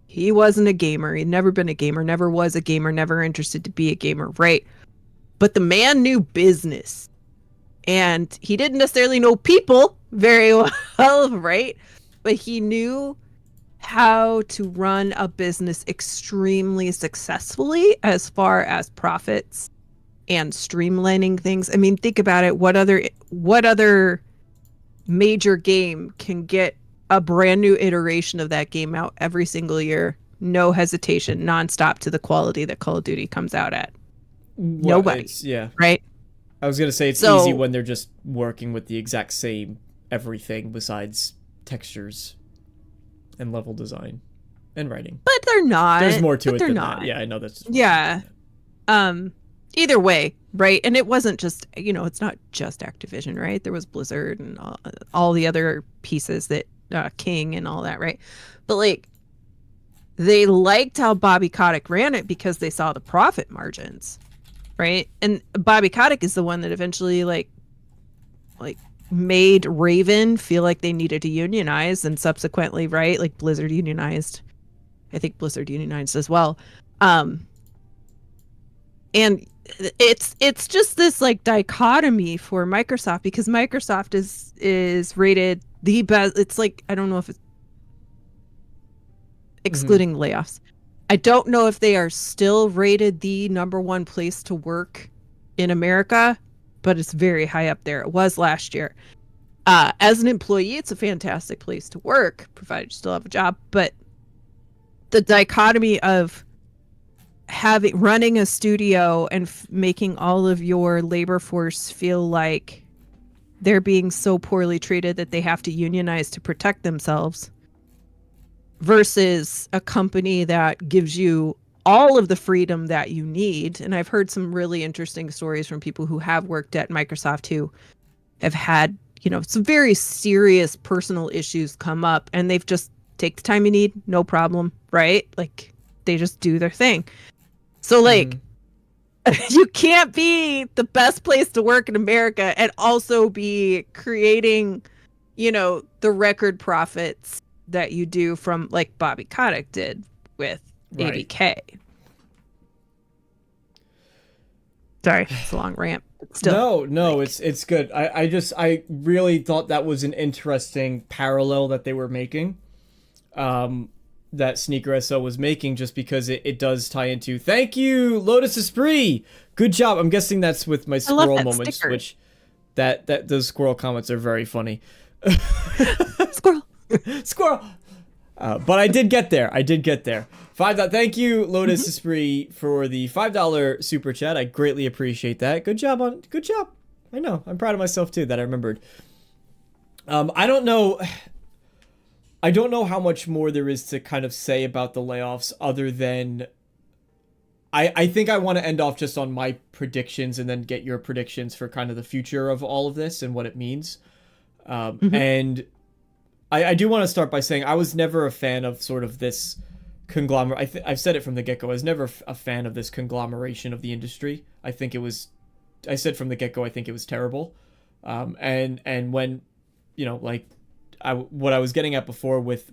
he wasn't a gamer. He'd never been a gamer, never was a gamer, never interested to be a gamer, right? But the man knew business, and he didn't necessarily know people very well, right? But he knew how to run a business extremely successfully as far as profits and streamlining things. I mean, think about it. What other major game can get a brand new iteration of that game out every single year, no hesitation, nonstop, to the quality that Call of Duty comes out at? Well, nobody. Yeah. Right? I was going to say it's easy when they're just working with the exact same everything besides textures and level design and writing. But they're not. There's more to it than not. that. Yeah, I know that's... Yeah. Either way, right? And it wasn't just, it's not just Activision, right? There was Blizzard and all the other pieces that King and all that, right? But like, they liked how Bobby Kotick ran it because they saw the profit margins, right? And Bobby Kotick is the one that eventually like made Raven feel like they needed to unionize, and subsequently, right, like Blizzard unionized. I think Blizzard unionized as well. And it's just this like dichotomy for Microsoft, because Microsoft is rated the best. It's like, I don't know if it's excluding layoffs. I don't know if they are still rated the #1 place to work in America, but it's very high up there. It was last year. As an employee, it's a fantastic place to work, provided you still have a job. But the dichotomy of running a studio and making all of your labor force feel like they're being so poorly treated that they have to unionize to protect themselves, versus a company that gives you all of the freedom that you need. And I've heard some really interesting stories from people who have worked at Microsoft who have had, some very serious personal issues come up, and they've just take the time you need, no problem, right? Like, they just do their thing. So like, you can't be the best place to work in America and also be creating, the record profits that you do from like Bobby Kotick did with ABK. Sorry, it's a long rant. Still, no, it's good. I really thought that was an interesting parallel that they were making. That Sneaker SO was making, just because it does tie into, thank you, Lotus Esprit, good job. I'm guessing that's with my squirrel moments, sticker. Which that those squirrel comments are very funny. Squirrel. But I did get there. Thank you, Lotus Esprit, for the $5 super chat. I greatly appreciate that. Good job. I know. I'm proud of myself too that I remembered. I don't know how much more there is to kind of say about the layoffs other than I think I want to end off just on my predictions and then get your predictions for kind of the future of all of this and what it means. And I do want to start by saying I was never a fan of sort of this conglomerate. I've said it from the get-go. I was never a fan of this conglomeration of the industry. I said from the get-go, I think it was terrible. And when, you know, like what I was getting at before with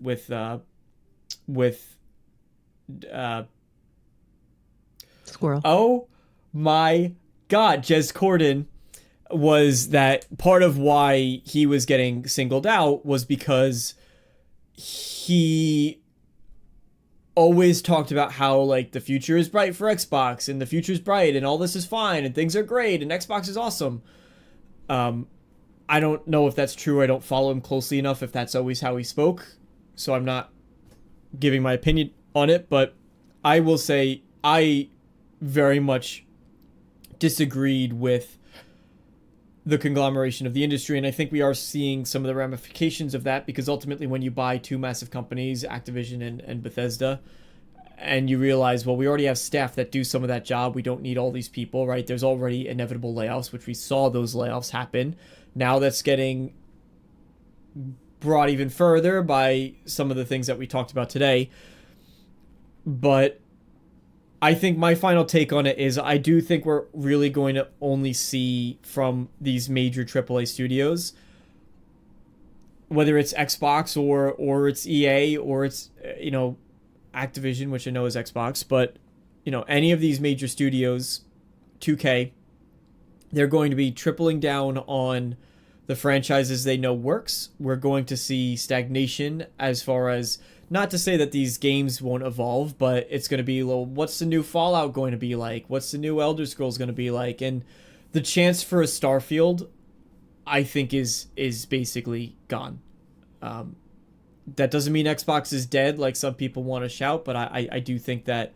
Squirrel. Oh my God, Jez Corden, was that part of why he was getting singled out was because he always talked about how like the future is bright for Xbox and the future is bright and all this is fine and things are great and Xbox is awesome. I don't know if that's true. I don't follow him closely enough if that's always how he spoke, so I'm not giving my opinion on it, but I will say I very much disagreed with the conglomeration of the industry, and I think we are seeing some of the ramifications of that, because ultimately when you buy two massive companies, Activision and Bethesda, and you realize, well, we already have staff that do some of that job, we don't need all these people, right? There's already inevitable layoffs, which we saw those layoffs happen. Now that's getting brought even further by some of the things that we talked about today. But I think my final take on it is I do think we're really going to only see from these major AAA studios, whether it's Xbox or it's EA or it's, you know, Activision, which I know is Xbox, but, you know, any of these major studios, 2K, they're going to be tripling down on the franchises they know works. We're going to see stagnation as far as, not to say that these games won't evolve, but it's going to be, well, what's the new Fallout going to be like? What's the new Elder Scrolls going to be like? And the chance for a Starfield, I think, is basically gone. That doesn't mean Xbox is dead, like some people want to shout, but I do think that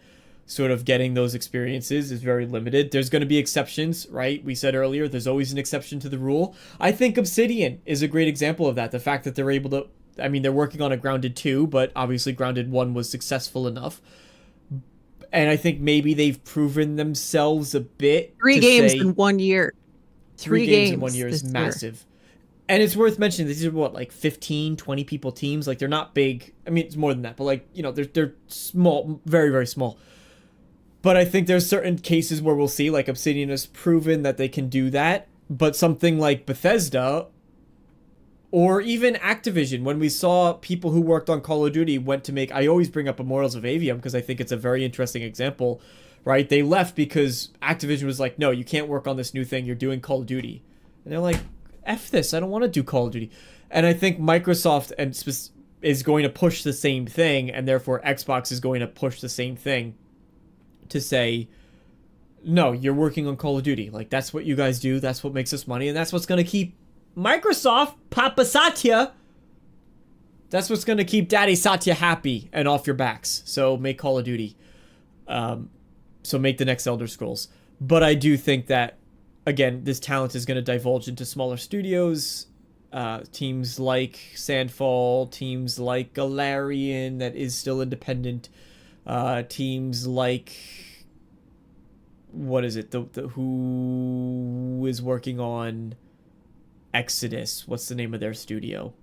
sort of getting those experiences is very limited. There's going to be exceptions, right? We said earlier, there's always an exception to the rule. I think Obsidian is a great example of that. The fact that they're able to, I mean, they're working on a Grounded 2, but obviously Grounded 1 was successful enough. And I think maybe they've proven themselves a bit. 3 games in 1 year. 3 games in 1 year is massive. And it's worth mentioning, these are what, like 15, 20 people teams? Like, they're not big. I mean, it's more than that, but like, you know, they're small, very, very small. But I think there's certain cases where we'll see, like Obsidian has proven that they can do that. But something like Bethesda, or even Activision, when we saw people who worked on Call of Duty went to make, I always bring up Immortals of Avium because I think it's a very interesting example, right? They left because Activision was like, no, you can't work on this new thing, you're doing Call of Duty. And they're like, F this, I don't want to do Call of Duty. And I think Microsoft is going to push the same thing, and therefore Xbox is going to push the same thing to say, no, you're working on Call of Duty. Like, that's what you guys do, that's what makes us money, and that's what's going to keep Microsoft, Papa Satya, that's what's going to keep Daddy Satya happy and off your backs. So make Call of Duty. So make the next Elder Scrolls. But I do think that, again, this talent is going to divulge into smaller studios, teams like Sandfall, teams like Galarian that is still independent, teams like, what is it, the who is working on Exodus? What's the name of their studio?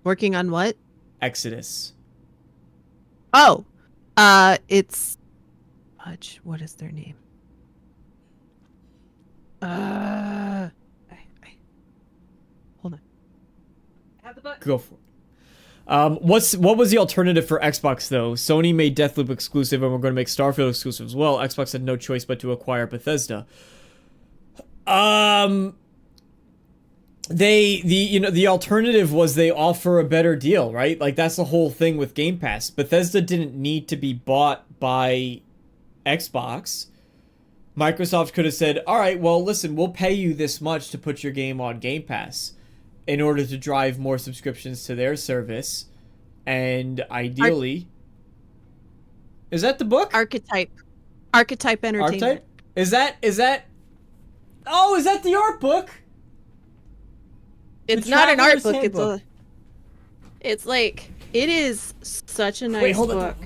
Working on what? Exodus. Oh, it's Fudge. What is their name? Hold on. I have the button. Go for it. What was the alternative for Xbox though? Sony made Deathloop exclusive, and we're going to make Starfield exclusive as well. Xbox had no choice but to acquire Bethesda. The alternative was they offer a better deal, right? Like, that's the whole thing with Game Pass. Bethesda didn't need to be bought by Xbox. Microsoft could have said, all right, well, listen, we'll pay you this much to put your game on Game Pass in order to drive more subscriptions to their service. And ideally, Is that the book? Archetype Entertainment. Archetype? Is that? Oh, is that the art book? It's not an art book. It's like, it is such a nice book.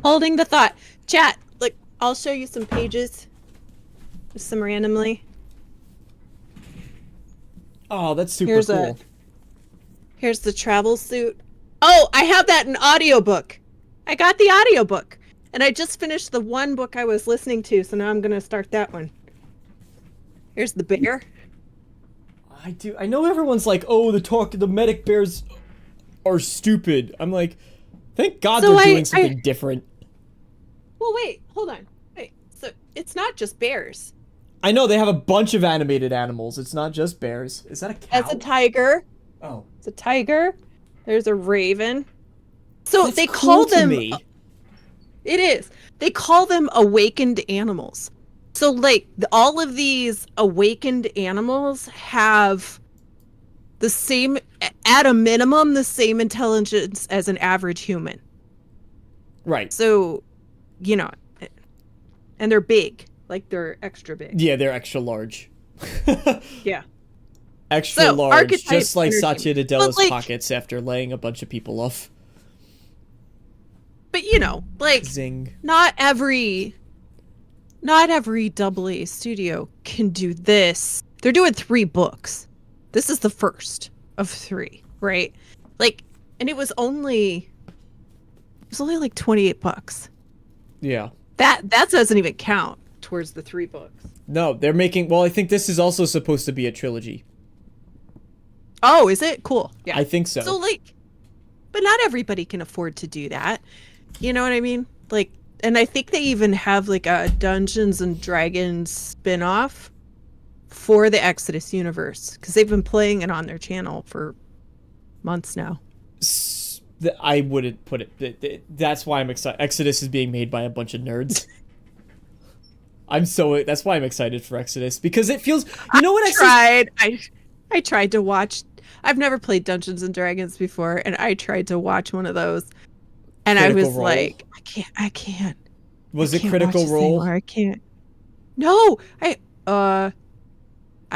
Holding the thought. Chat, look, I'll show you some pages. Just some randomly. Oh, that's super cool. Here's the travel suit. Oh, I have that in audiobook. I got the audiobook. And I just finished the one book I was listening to, so now I'm going to start that one. Here's the bear. I know everyone's like, oh, the medic bears are stupid. I'm like, thank God they're doing something different. Well, wait, hold on. Wait, so it's not just bears. I know, they have a bunch of animated animals. It's not just bears. Is that a cow? That's a tiger. Oh. It's a tiger. There's a raven. So That's they cool call them... me. It is. They call them awakened animals. So, like, all of these awakened animals have the same, at a minimum, the same intelligence as an average human. Right. So, you know, and they're big. Like, they're extra big. Yeah, they're extra large. Yeah. Extra large, just like Satya Nadella's pockets after laying a bunch of people off. But, you know, like, Zing. not every AA studio can do this. They're doing 3 books. This is the first of 3, right? Like, and it was only like $28. Yeah. That doesn't even count towards the 3 books. No, they're making, well, I think this is also supposed to be a trilogy. Oh, is it? Cool. Yeah. I think so. So, like, but not everybody can afford to do that. You know what I mean? Like, and I think they even have like a Dungeons and Dragons spin-off for the Exodus universe, because they've been playing it on their channel for months now. I wouldn't put it. That's why I'm excited. Exodus is being made by a bunch of nerds. That's why I'm excited for Exodus, because it feels, you know what Exodus... I tried to watch, I've never played Dungeons and Dragons before, and I tried to watch one of those, and I was like, I can't. Was it Critical Role? I can't. No, I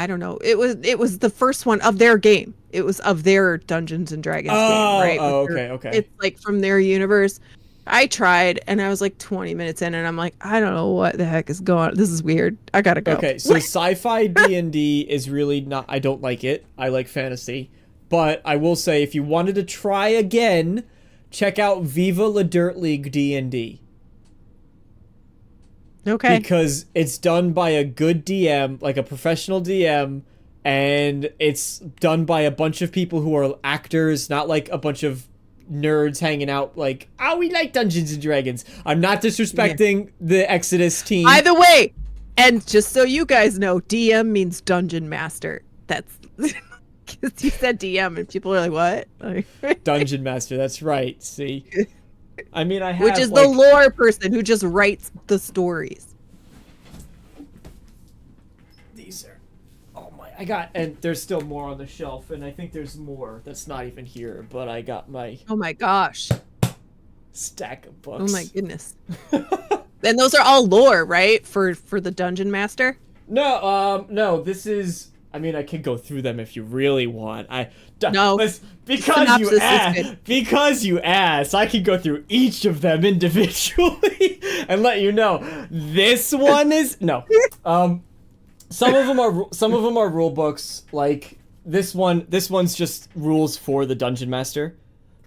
don't know. It was the first one of their game. It was of their Dungeons and Dragons game, right? Oh, okay. It's like from their universe. I tried, and I was like 20 minutes in, and I'm like, I don't know what the heck is going on. This is weird. I gotta go. Okay, so sci-fi D&D is really not... I don't like it. I like fantasy. But I will say, if you wanted to try again, check out Viva La Dirt League D&D. Okay. Because it's done by a good DM, like a professional DM, and it's done by a bunch of people who are actors, not like a bunch of nerds hanging out like, oh, we like Dungeons and Dragons. I'm not disrespecting the Exodus team. Either way, and just so you guys know, DM means Dungeon Master. That's... Because you said DM, and people are like, what? Dungeon Master, that's right. See? I mean, I have, which is the lore person who just writes the stories. These are... Oh my... I got... And there's still more on the shelf, and I think there's more that's not even here, but I got my... Oh my gosh. Stack of books. Oh my goodness. And those are all lore, right? For the Dungeon Master? No, this is... I mean, I could go through them if you really want. No. Because you asked, I could go through each of them individually and let you know. This one is no. Some of them are rule books. Like this one's just rules for the Dungeon Master.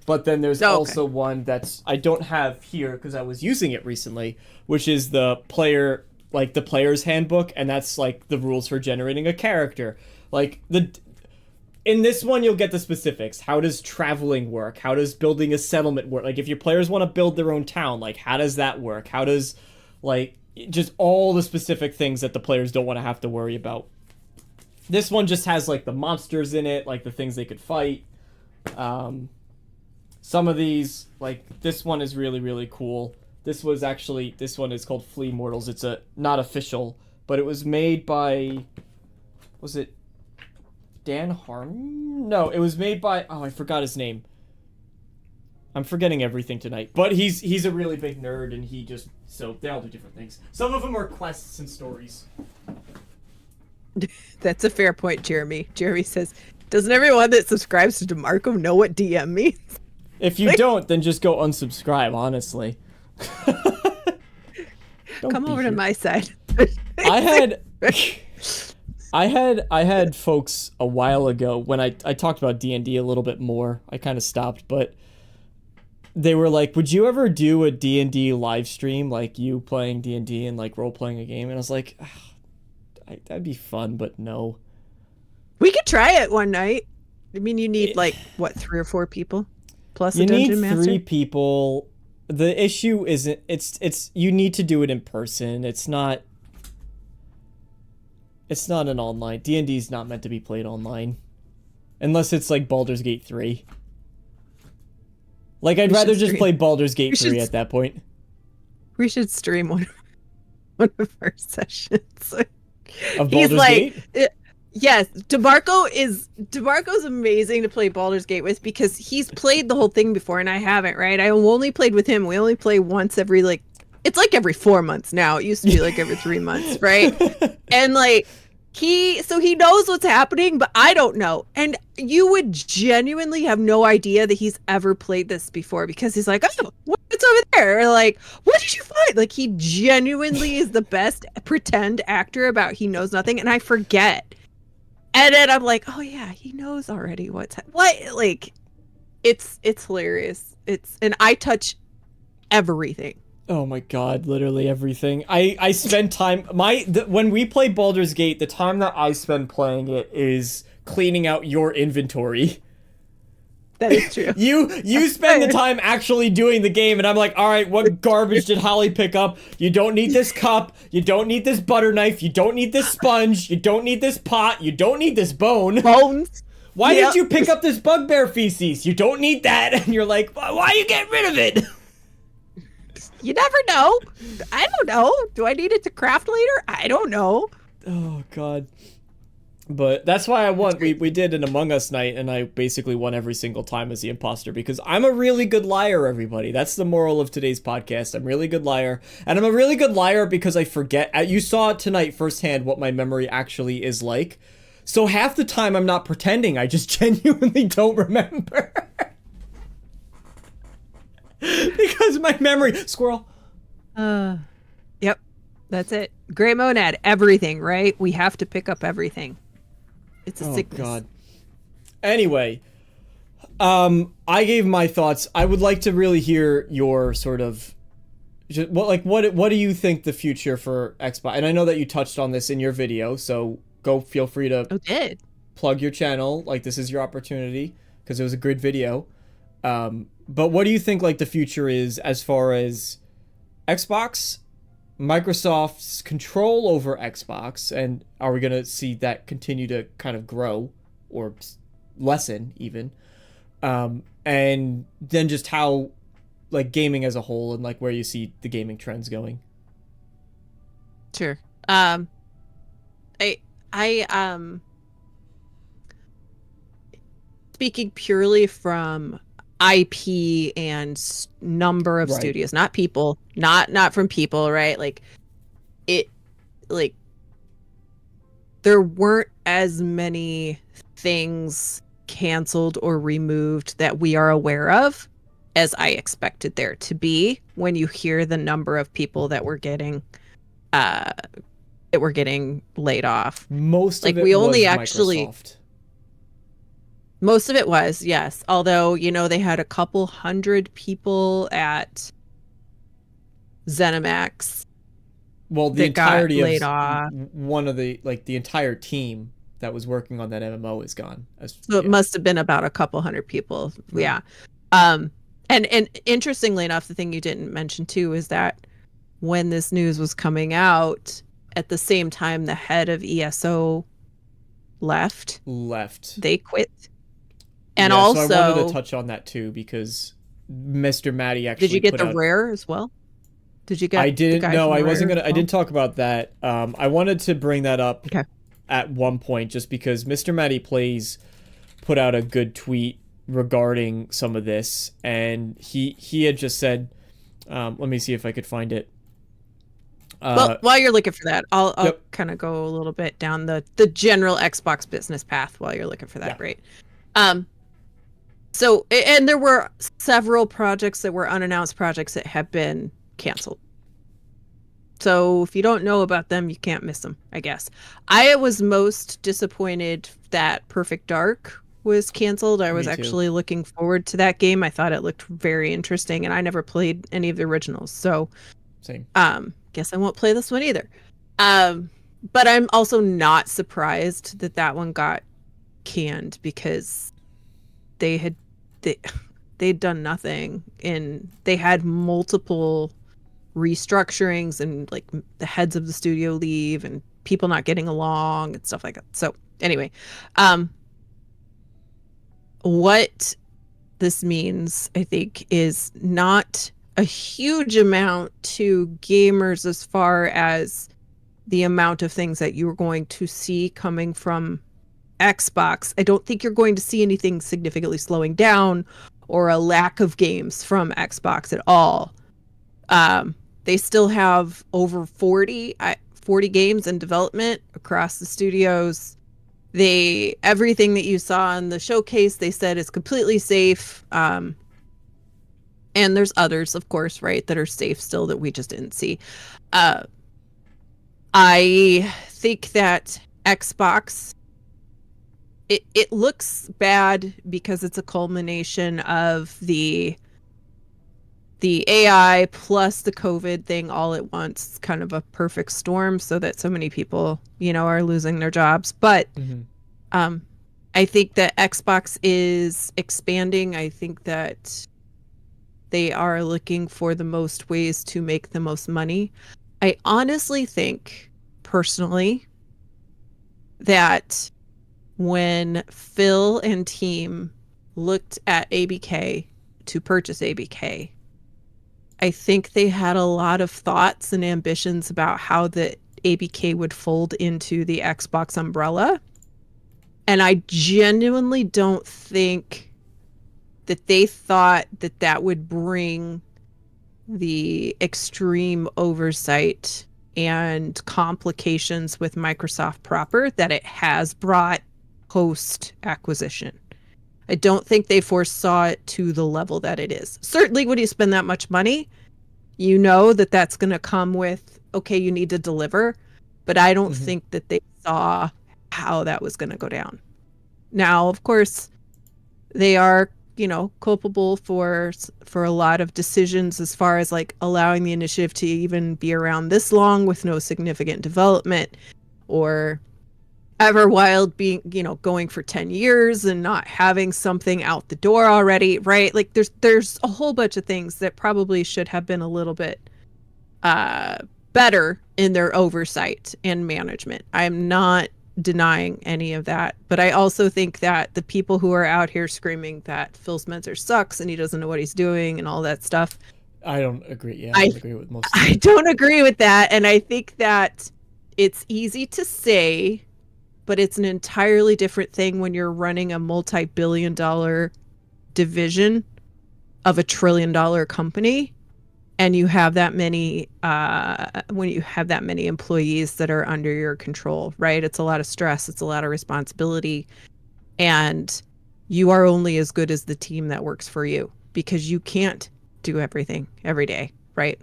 But then there's also one that's I don't have here because I was using it recently, which is the player. Like the player's handbook, and that's like the rules for generating a character. Like in this one you'll get the specifics. How does traveling work? How does building a settlement work? Like if your players want to build their own town, like how does that work? How does like just all the specific things that the players don't want to have to worry about. This one just has like the monsters in it, like the things they could fight. Some of these, like this one is really, really cool. This one is called Flea Mortals. It's not official, but it was made by, was it Dan Harmon? No, it was made by... Oh, I forgot his name. I'm forgetting everything tonight. But he's a really big nerd, and he just... So, they all do different things. Some of them are quests and stories. That's a fair point, Jeremy. Jeremy says, doesn't everyone that subscribes to DeMarco know what DM means? If you don't, then just go unsubscribe, honestly. Come over to my side. I had folks a while ago when I talked about D&D a little bit more. I kind of stopped, but they were like, would you ever do a D&D live stream, like you playing D&D and like role playing a game? And I was like, that'd be fun, but no. We could try it one night. I mean, you need like what, 3 or 4 people plus a dungeon master. You need 3 people. The issue isn't it's you need to do it in person. It's not an online. D&D is not meant to be played online. Unless it's like Baldur's Gate 3. Like I'd rather just play Baldur's Gate 3 at that point. We should stream one of our sessions. Of Baldur's Gate? Yes, DeMarco's amazing to play Baldur's Gate with because he's played the whole thing before and I haven't, right? I only played with him. We only play once every it's like every 4 months now. It used to be like every 3 months, right? And like he knows what's happening, but I don't know. And you would genuinely have no idea that he's ever played this before because he's like, oh, what's over there? Or like, what did you find? Like he genuinely is the best pretend actor about he knows nothing, and I forget. And then I'm like, oh yeah, he knows already what like it's hilarious. And I touch everything. Oh my god, literally everything. I spend time when we play Baldur's Gate, the time that I spend playing it is cleaning out your inventory. That is true. You spend the time actually doing the game, and I'm like, all right, what garbage did Holly pick up? You don't need this cup. You don't need this butter knife. You don't need this sponge. You don't need this pot. You don't need this bone. Bones. Why did you pick up this bugbear feces? You don't need that. And you're like, why are you getting rid of it? You never know. I don't know. Do I need it to craft later? I don't know. Oh, God. But that's why we did an Among Us night, and I basically won every single time as the imposter, because I'm a really good liar, everybody. That's the moral of today's podcast. I'm a really good liar. And I'm a really good liar because I forget. You saw it tonight firsthand what my memory actually is like. So half the time I'm not pretending. I just genuinely don't remember. Because my memory... Squirrel. Yep. That's it. Gray Monad, everything, right? We have to pick up everything. It's a sickness. Oh, God. Anyway, I gave my thoughts. I would like to really hear your sort of... What do you think the future for Xbox... And I know that you touched on this in your video, so feel free to plug your channel. Like, this is your opportunity, because it was a good video. But what do you think, like, the future is as far as Xbox, Microsoft's control over Xbox, and are we going to see that continue to kind of grow or lessen even? And then just how, like, gaming as a whole and, like, where you see the gaming trends going. Sure. Speaking purely from IP and number of studios, not people, not from people, right? Like there weren't as many things canceled or removed that we are aware of as I expected there to be when you hear the number of people that were getting laid off. Most of like it we was only Microsoft. Actually most of it was, yes. Although, you know, they had a couple hundred people at Zenimax. Well, the entirety laid off. One of the entire team that was working on that MMO is gone. So it must have been about a couple hundred people. Yeah. And interestingly enough, the thing you didn't mention too is that when this news was coming out, at the same time the head of ESO left. They quit. And yeah, also, so I wanted to touch on that too, because Mr. Matty actually. Did you get the rare as well? Did you get? I didn't. No, I wasn't gonna. Well? I didn't talk about that. I wanted to bring that up. Okay. at one point, just because Mr. Matty Plays put out a good tweet regarding some of this, and he had just said, let me see if I could find it. Well, while you're looking for that, I'll Yep. kind of go a little bit down the general Xbox business path while you're looking for that, right? So, and there were several projects that were unannounced projects that have been canceled. So if you don't know about them, you can't miss them, I guess. I was most disappointed that Perfect Dark was canceled. I was actually looking forward to that game. I thought it looked very interesting, and I never played any of the originals. So, same. Guess I won't play this one either. But I'm also not surprised that that one got canned, because they'd done nothing, and they had multiple restructurings, and like the heads of the studio leave and people not getting along and stuff like that. So anyway, what this means, I think, is not a huge amount to gamers as far as the amount of things that you're going to see coming from Xbox. I don't think you're going to see anything significantly slowing down or a lack of games from Xbox at all. They still have over 40 games in development across the studios. Everything that you saw in the showcase, they said is completely safe. And there's others, of course, right, that are safe still that we just didn't see. I think that Xbox, it looks bad because it's a culmination of the AI plus the COVID thing all at once. It's kind of a perfect storm, so that so many people, are losing their jobs. But I think that Xbox is expanding. I think that they are looking for the most ways to make the most money. I honestly think, personally, that when Phil and team looked at ABK to purchase ABK, I think they had a lot of thoughts and ambitions about how the ABK would fold into the Xbox umbrella. And I genuinely don't think that they thought that that would bring the extreme oversight and complications with Microsoft proper that it has brought post-acquisition. I don't think they foresaw it to the level that it is. Certainly when you spend that much money, you know that that's going to come with, okay, you need to deliver. But I don't think that they saw how that was going to go down. Now, of course, they are, culpable for a lot of decisions as far as like allowing the initiative to even be around this long with no significant development, or Everwild being, going for 10 years and not having something out the door already, right? Like there's a whole bunch of things that probably should have been a little bit better in their oversight and management. I'm not denying any of that, but I also think that the people who are out here screaming that Phil Spencer sucks and he doesn't know what he's doing and all that stuff, I don't agree. Yeah, I don't agree with most of I don't agree with that. And I think that it's easy to say, but it's an entirely different thing when you're running a multi-billion-dollar division of a trillion-dollar company, and you have that many employees that are under your control, right? It's a lot of stress, it's a lot of responsibility, and you are only as good as the team that works for you, because you can't do everything every day, right?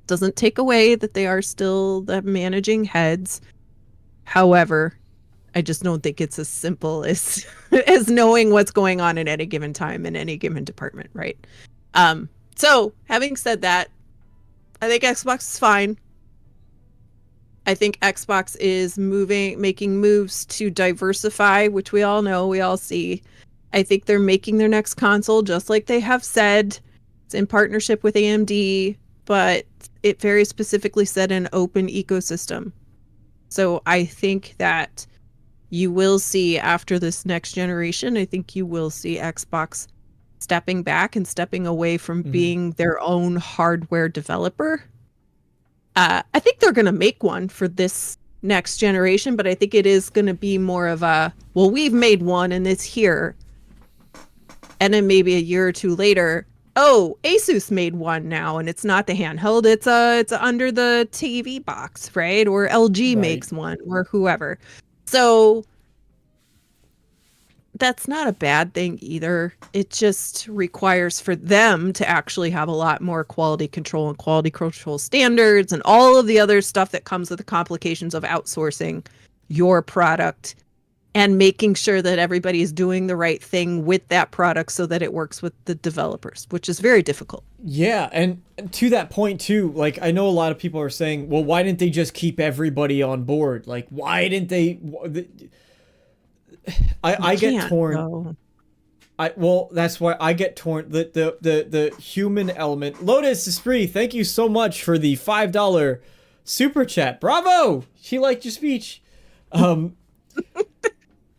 Doesn't take away that they are still the managing heads. However, I just don't think it's as simple as knowing what's going on at any given time in any given department, right? So, having said that, I think Xbox is fine. I think Xbox is making moves to diversify, which we all know, we all see. I think they're making their next console, just like they have said. It's in partnership with AMD, but it very specifically said an open ecosystem. So I think that you will see, after this next generation, I think you will see Xbox stepping back and stepping away from being their own hardware developer. I think they're going to make one for this next generation, but I think it is going to be more of a, well, we've made one and it's here. And then maybe a year or two later, oh, Asus made one now, and it's not the handheld, it's under the TV box, right? Or LG makes one, or whoever. So that's not a bad thing either. It just requires for them to actually have a lot more quality control and quality control standards and all of the other stuff that comes with the complications of outsourcing your product and making sure that everybody is doing the right thing with that product so that it works with the developers, which is very difficult. Yeah, and to that point too, like I know a lot of people are saying, well, why didn't they just keep everybody on board? Like, why didn't they? I get torn. Well, that's why I get torn. The human element. Lotus Esprit, thank you so much for the $5 super chat. Bravo! She liked your speech.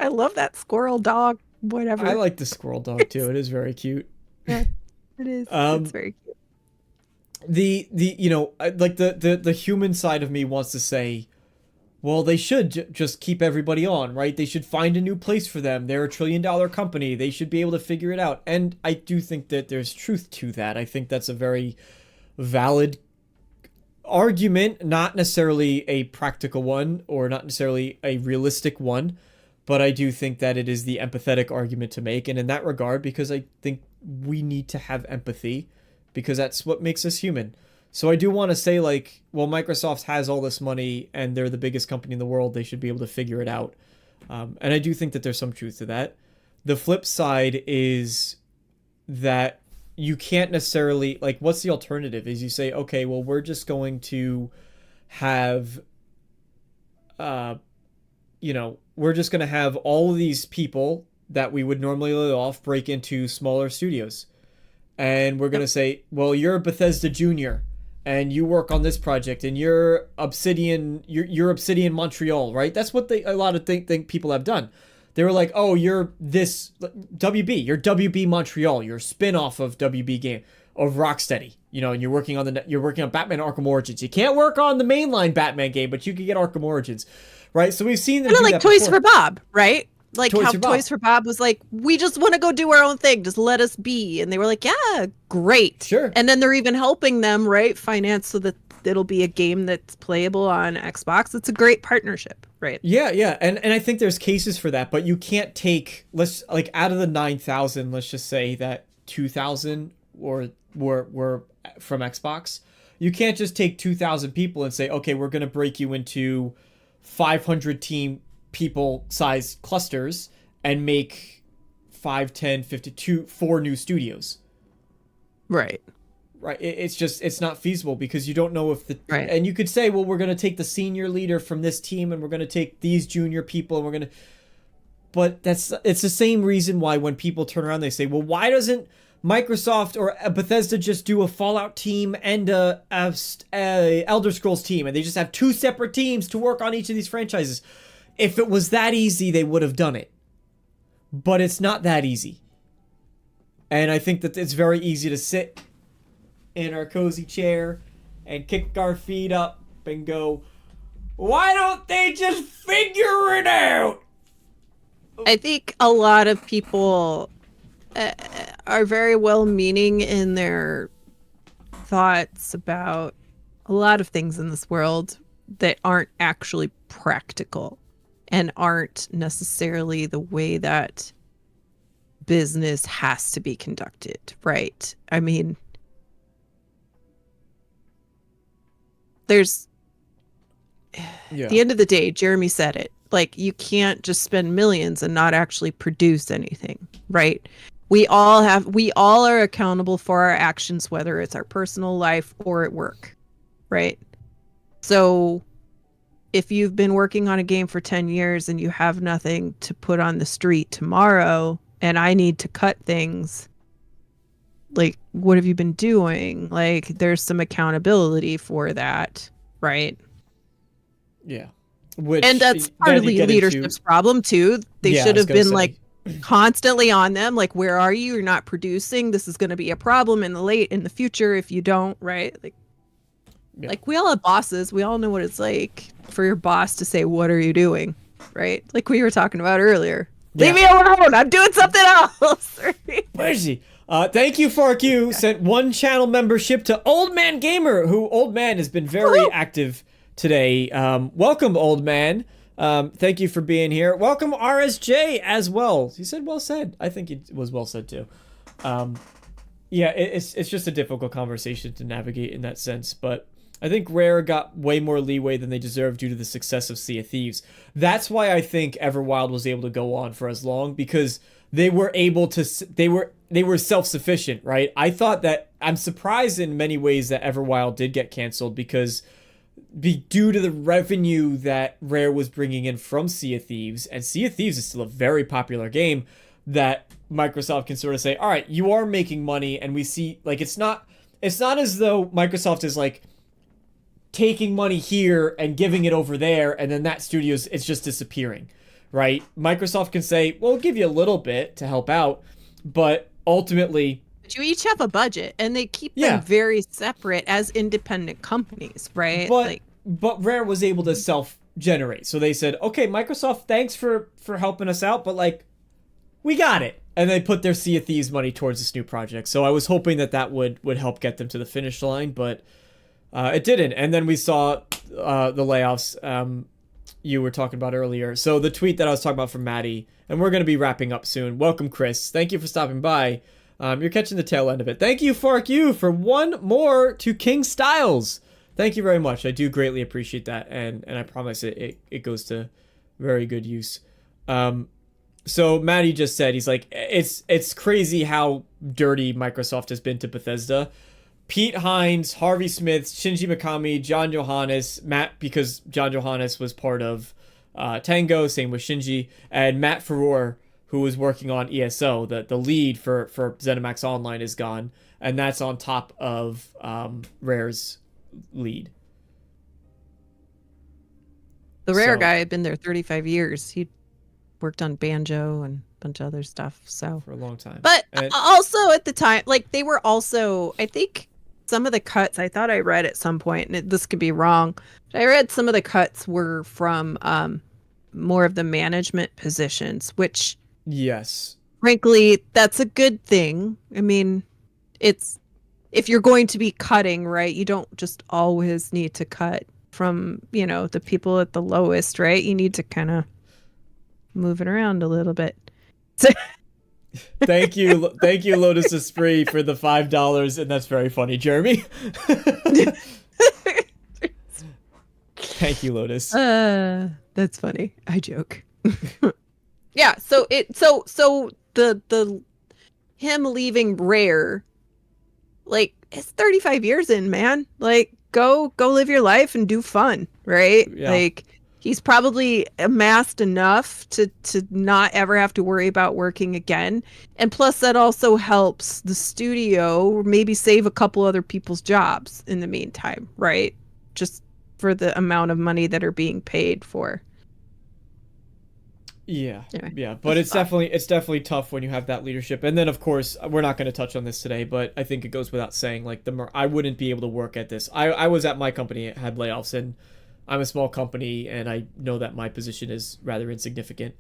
I love that squirrel dog. Whatever. I like the squirrel dog too. It is very cute. Yeah, it is. It's very cute. The you know, like the human side of me wants to say, well, they should just keep everybody on, right? They should find a new place for them. They're a $1 trillion company. They should be able to figure it out. And I do think that there's truth to that. I think that's a very valid argument, not necessarily a practical one or not necessarily a realistic one, but I do think that it is the empathetic argument to make. And in that regard, because I think we need to have empathy, because that's what makes us human. So I do want to say, like, well, Microsoft has all this money and they're the biggest company in the world. They should be able to figure it out. And I do think that there's some truth to that. The flip side is that you can't necessarily, like, what's the alternative? Is you say, okay, well, we're just going to have, you know, we're just going to have all of these people that we would normally lay off break into smaller studios. And we're going to say, well, you're Bethesda Junior. And you work on this project, and you're Obsidian Montreal, right? That's what a lot of think people have done. They were like, oh, you're this WB, you're WB Montreal, you're a spin-off of WB game of Rocksteady, you know, and you're working on Batman Arkham Origins. You can't work on the mainline Batman game, but you can get Arkham Origins, right? So we've seen them kind of do like that Toys before. for Bob, right? Like Toys how for Bob. Toys for Bob was like, we just want to go do our own thing. Just let us be. And they were like, yeah, great. Sure. And then they're even helping them, right, finance so that it'll be a game that's playable on Xbox. It's a great partnership, right? Yeah. And I think there's cases for that, but you can't take, out of the 9,000, let's just say that 2,000 were from Xbox. You can't just take 2,000 people and say, okay, we're going to break you into 500 team people size clusters and make 5, 10, 52, 4 new studios. Right. It's not feasible because you don't know if right. And you could say, well, we're going to take the senior leader from this team and we're going to take these junior people and we're going to, but it's the same reason why when people turn around, they say, well, why doesn't Microsoft or Bethesda just do a Fallout team and a Elder Scrolls team, and they just have 2 separate teams to work on each of these franchises? If it was that easy, they would have done it. But it's not that easy. And I think that it's very easy to sit in our cozy chair and kick our feet up and go, why don't they just figure it out? I think a lot of people are very well-meaning in their thoughts about a lot of things in this world that aren't actually practical and aren't necessarily the way that business has to be conducted, right? I mean, at the end of the day, Jeremy said it, like, you can't just spend millions and not actually produce anything, right? We all are accountable for our actions, whether it's our personal life or at work, right? So if you've been working on a game for 10 years and you have nothing to put on the street tomorrow and I need to cut things, like, what have you been doing? Like, there's some accountability for that, right? Yeah. And that's partly leadership's problem too. They should have been like constantly on them, like, where are you? You're not producing. This is going to be a problem in the future if you don't, right? Like, Yeah. Like, we all have bosses. We all know what it's like for your boss to say, "What are you doing?" Right? Like we were talking about earlier. Yeah. Leave me alone. I'm doing something else. Where is he? Thank you, FarQ. Sent 1 channel membership to Old Man Gamer, who Old Man has been very active today. Welcome, Old Man. Thank you for being here. Welcome, RSJ, as well. He said well said. I think it was well said, too. Yeah, it's just a difficult conversation to navigate in that sense, but I think Rare got way more leeway than they deserved due to the success of Sea of Thieves. That's why I think Everwild was able to go on for as long, because they were able to, they were self-sufficient, right? I thought that, I'm surprised in many ways that Everwild did get canceled, because due to the revenue that Rare was bringing in from Sea of Thieves, and Sea of Thieves is still a very popular game, that Microsoft can sort of say, all right, you are making money, and we see, like, it's not as though Microsoft is like taking money here and giving it over there, and then that studio's, it's just disappearing, right? Microsoft can say, well, we'll give you a little bit to help out, but ultimately, but you each have a budget, and they keep them very separate as independent companies, right? But Rare was able to self-generate, so they said, okay, Microsoft, thanks for helping us out, but like, we got it. And they put their Sea of Thieves money towards this new project. So I was hoping that would help get them to the finish line, but it didn't. And then we saw the layoffs you were talking about earlier. So the tweet that I was talking about from Maddie, and we're going to be wrapping up soon. Welcome, Chris. Thank you for stopping by. You're catching the tail end of it. Thank you, FarQ, for 1 more to King Styles. Thank you very much. I do greatly appreciate that, and I promise it goes to very good use. So Maddie just said, he's like, it's crazy how dirty Microsoft has been to Bethesda. Pete Hines, Harvey Smith, Shinji Mikami, John Johannes, Matt, because John Johannes was part of Tango, same with Shinji, and Matt Farrar, who was working on ESO, the lead for Zenimax Online, is gone, and that's on top of Rare's lead. The Rare guy had been there 35 years. He worked on Banjo and a bunch of other stuff, so for a long time. But also at the time, like, they were also, I think some of the cuts, I thought I read at some point, and this could be wrong, but I read some of the cuts were from more of the management positions, which, yes, frankly, that's a good thing. I mean, it's, if you're going to be cutting, right, you don't just always need to cut from, you know, the people at the lowest, right? You need to kind of move it around a little bit. Thank you, Lotus Esprit, for the $5, and that's very funny, Jeremy. Thank you, Lotus. That's funny. I joke. Yeah, so the him leaving Rare, like, it's 35 years in, man. Like, go live your life and do fun, right? Yeah. Like, he's probably amassed enough to not ever have to worry about working again. And plus, that also helps the studio maybe save a couple other people's jobs in the meantime, right? Just for the amount of money that are being paid for. Yeah, anyway, yeah, but it's definitely tough when you have that leadership. And then, of course, we're not going to touch on this today, but I think it goes without saying, like, I wouldn't be able to work at this. I was at my company, it had layoffs, and I'm a small company, and I know that my position is rather insignificant,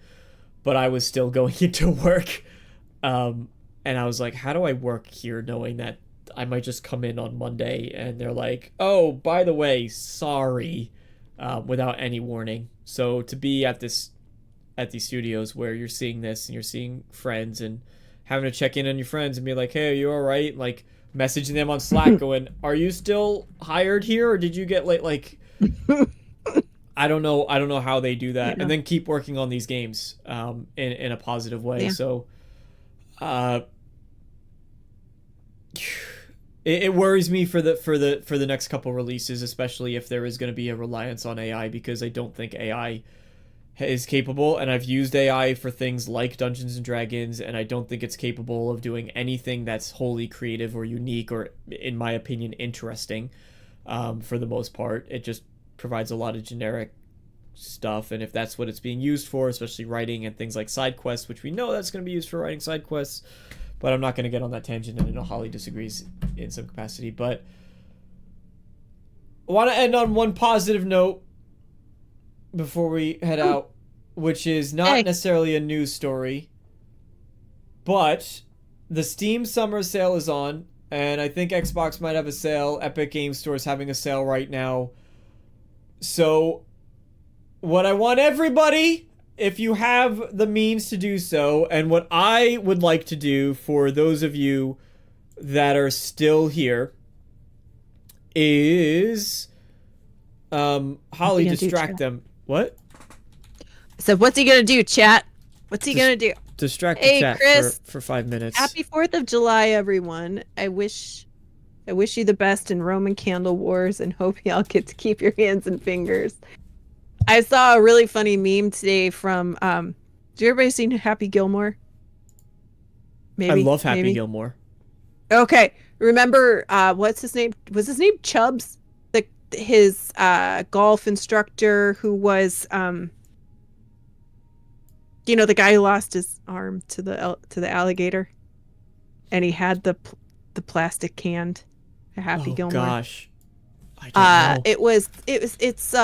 but I was still going into work, and I was like, how do I work here knowing that I might just come in on Monday, and they're like, oh, by the way, sorry, without any warning. So to be at these studios where you're seeing this, and you're seeing friends, and having to check in on your friends and be like, hey, are you all right? Like, messaging them on Slack going, are you still hired here, or did you get late? Like, I don't know how they do that, and then keep working on these games in a positive way. Yeah. So it worries me for the next couple releases, especially if there is going to be a reliance on AI, because I don't think AI is capable, and I've used AI for things like Dungeons and Dragons, and I don't think it's capable of doing anything that's wholly creative or unique or, in my opinion, interesting. For the most part, it just provides a lot of generic stuff, and if that's what it's being used for, especially writing and things like side quests, which we know that's going to be used for writing side quests, but I'm not going to get on that tangent, and I know Holly disagrees in some capacity, but want to end on one positive note before we head out, which is not necessarily a news story, but the Steam Summer Sale is on, and I think Xbox might have a sale. Epic Game Store is having a sale right now. So, what I want everybody, if you have the means to do so, and what I would like to do for those of you that are still here, is Holly, distract them. What? So what's he gonna do, chat? What's he gonna do? Distract the chat Chris, for 5 minutes. Happy 4th of July, everyone. I wish you the best in Roman candle wars and hope y'all get to keep your hands and fingers. I saw a really funny meme today from did everybody seen Happy Gilmore? Maybe. I love Happy Gilmore. Okay. Remember what's his name? Was his name Chubbs? His golf instructor who was you know, the guy who lost his arm to the alligator, and he had the plastic canned Happy Gilmore. Oh gosh, I don't know. It's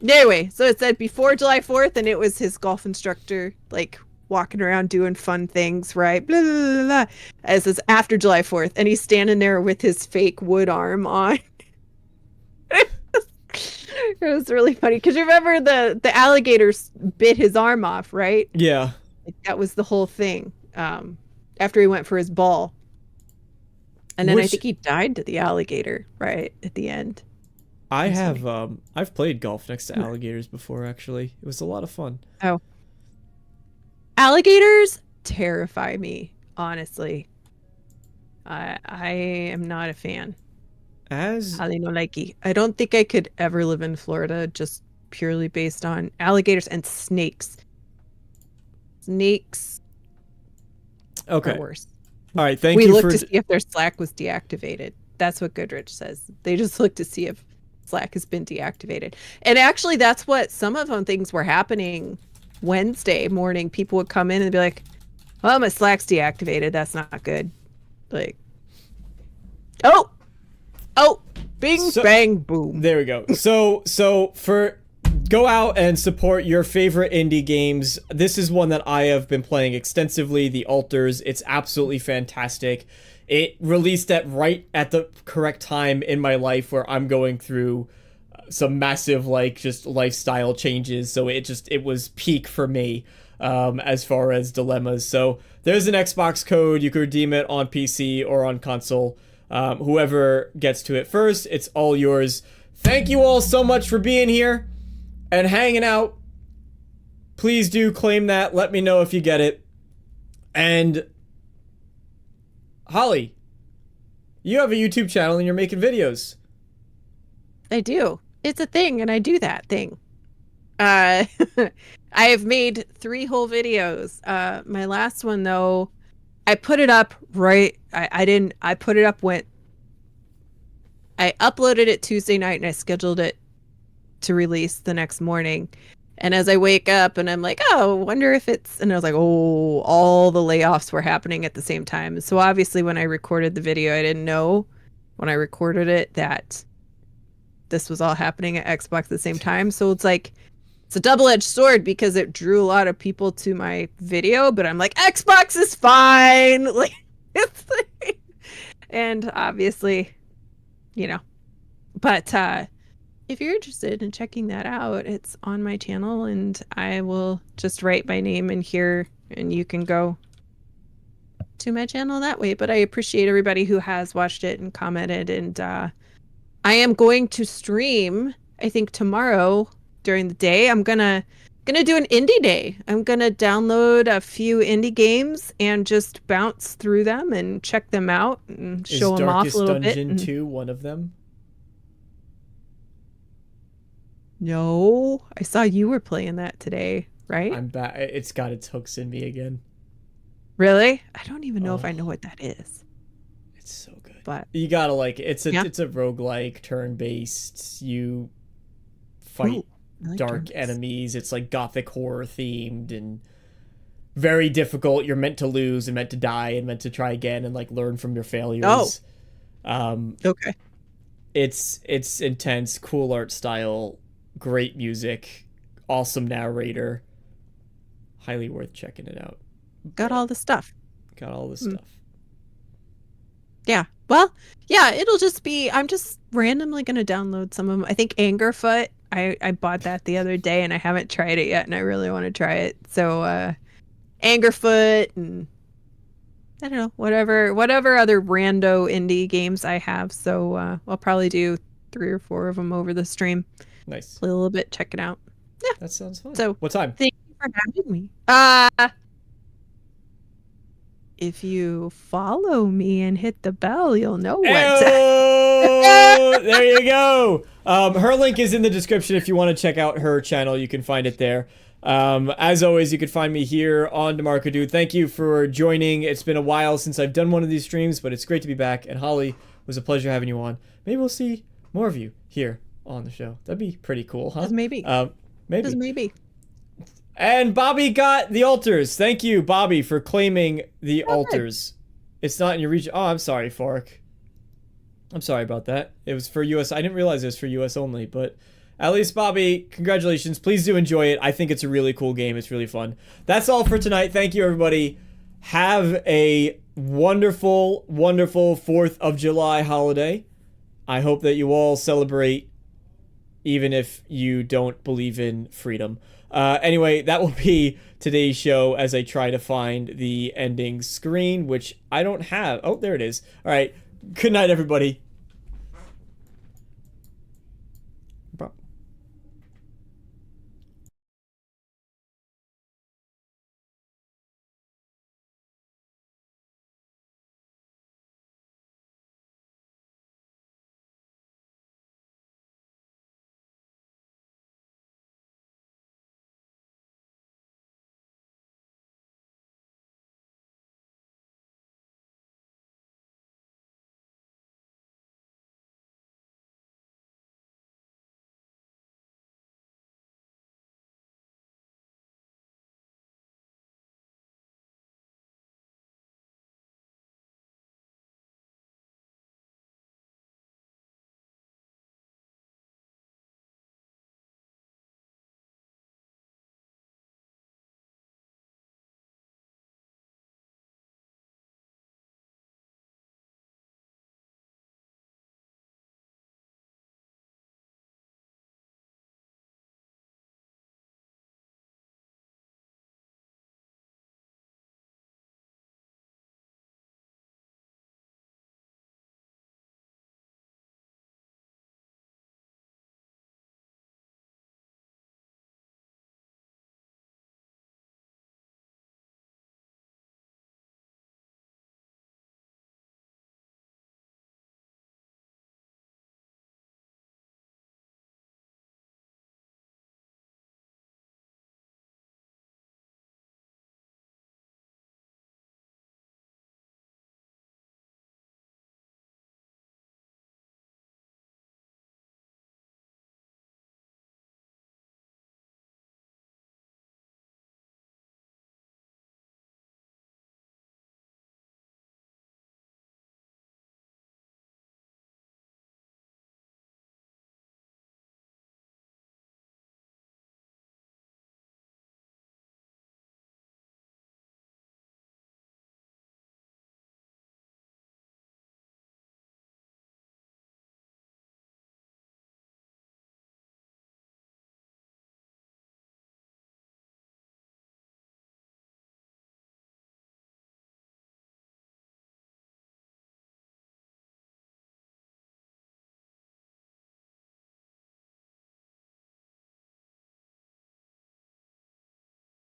anyway. So it said before July 4th, and it was his golf instructor like walking around doing fun things, right? Blah, blah, blah, blah. As is after July 4th, and he's standing there with his fake wood arm on. It was really funny because remember the alligators bit his arm off, right? Yeah, like, that was the whole thing. After he went for his ball, and then I think he died to the alligator right at the end. I've played golf next to alligators before. Actually, it was a lot of fun. Oh, alligators terrify me, honestly. I am not a fan. I don't think I could ever live in Florida just purely based on alligators and snakes. Snakes are worse. All right, thank you. We looked to see if their Slack was deactivated. That's what Goodrich says. They just looked to see if Slack has been deactivated. And actually, that's what some of them things were happening Wednesday morning. People would come in and be like, well, my Slack's deactivated. That's not good. Like, oh, bing, bang, boom. There we go. So for go out and support your favorite indie games. This is one that I have been playing extensively, The Alters. It's absolutely fantastic. It released right at the correct time in my life where I'm going through some massive just lifestyle changes. So it was peak for me as far as dilemmas. So there's an Xbox code. You can redeem it on PC or on console. Whoever gets to it first, it's all yours. Thank you all so much for being here and hanging out. Please do claim that. Let me know if you get it. And Holly, you have a YouTube channel and you're making videos. I do. It's a thing, and I do that thing. I have made 3 whole videos. My last one, though, I put it up right. I put it up when I uploaded it Tuesday night and I scheduled it to release the next morning. And as I wake up and I'm like, oh, wonder if it's, and I was like, oh, all the layoffs were happening at the same time. So obviously when I recorded the video, I didn't know when I recorded it that this was all happening at Xbox at the same time. So it's like, it's a double-edged sword because it drew a lot of people to my video, but I'm like, Xbox is fine. Like, it's like, and obviously, but if you're interested in checking that out, it's on my channel, and I will just write my name in here, and you can go to my channel that way. But I appreciate everybody who has watched it and commented, and I am going to stream, I think tomorrow during the day. I'm gonna do an indie day. I'm gonna download a few indie games and just bounce through them and check them out and show them off a little bit. Is Darkest Dungeon 2 one of them? No, I saw you were playing that today, right? I'm back. It's got its hooks in me again. Really? I don't even know if I know what that is. It's so good. But you gotta like it. It's a roguelike, turn-based. You fight dark enemies. It's like gothic horror themed and very difficult. You're meant to lose and meant to die and meant to try again and like learn from your failures. Okay. It's intense, cool art style, great music, awesome narrator. Highly worth checking it out. Got all the stuff. Got all the stuff. Yeah. Well, yeah, it'll just be, I'm just randomly going to download some of them. I think Angerfoot, I bought that the other day and I haven't tried it yet and I really want to try it. So, Angerfoot and I don't know, whatever other rando indie games I have. So, I'll probably do 3 or 4 of them over the stream. Nice. Play a little bit, check it out. Yeah. That sounds fun. So, what time? Thank you for having me. If you follow me and hit the bell, you'll know when. Oh, there you go. Her link is in the description if you want to check out her channel. You can find it there. As always, you can find me here on DeMarco Dude. Thank you for joining. It's been a while since I've done one of these streams, but it's great to be back. And Holly, it was a pleasure having you on. Maybe we'll see more of you here on the show. That'd be pretty cool, huh? Just maybe. Maybe. Just maybe. And Bobby got the altars. Thank you, Bobby, for claiming the altars. It's not in your region. Oh, I'm sorry, Fork. I'm sorry about that. It was for US. I didn't realize it was for US only, but at least, Bobby, congratulations. Please do enjoy it. I think it's a really cool game. It's really fun. That's all for tonight. Thank you, everybody. Have a wonderful, wonderful 4th of July holiday. I hope that you all celebrate, even if you don't believe in freedom. Anyway, that will be today's show as I try to find the ending screen, which I don't have. Oh, there it is. All right. Good night, everybody.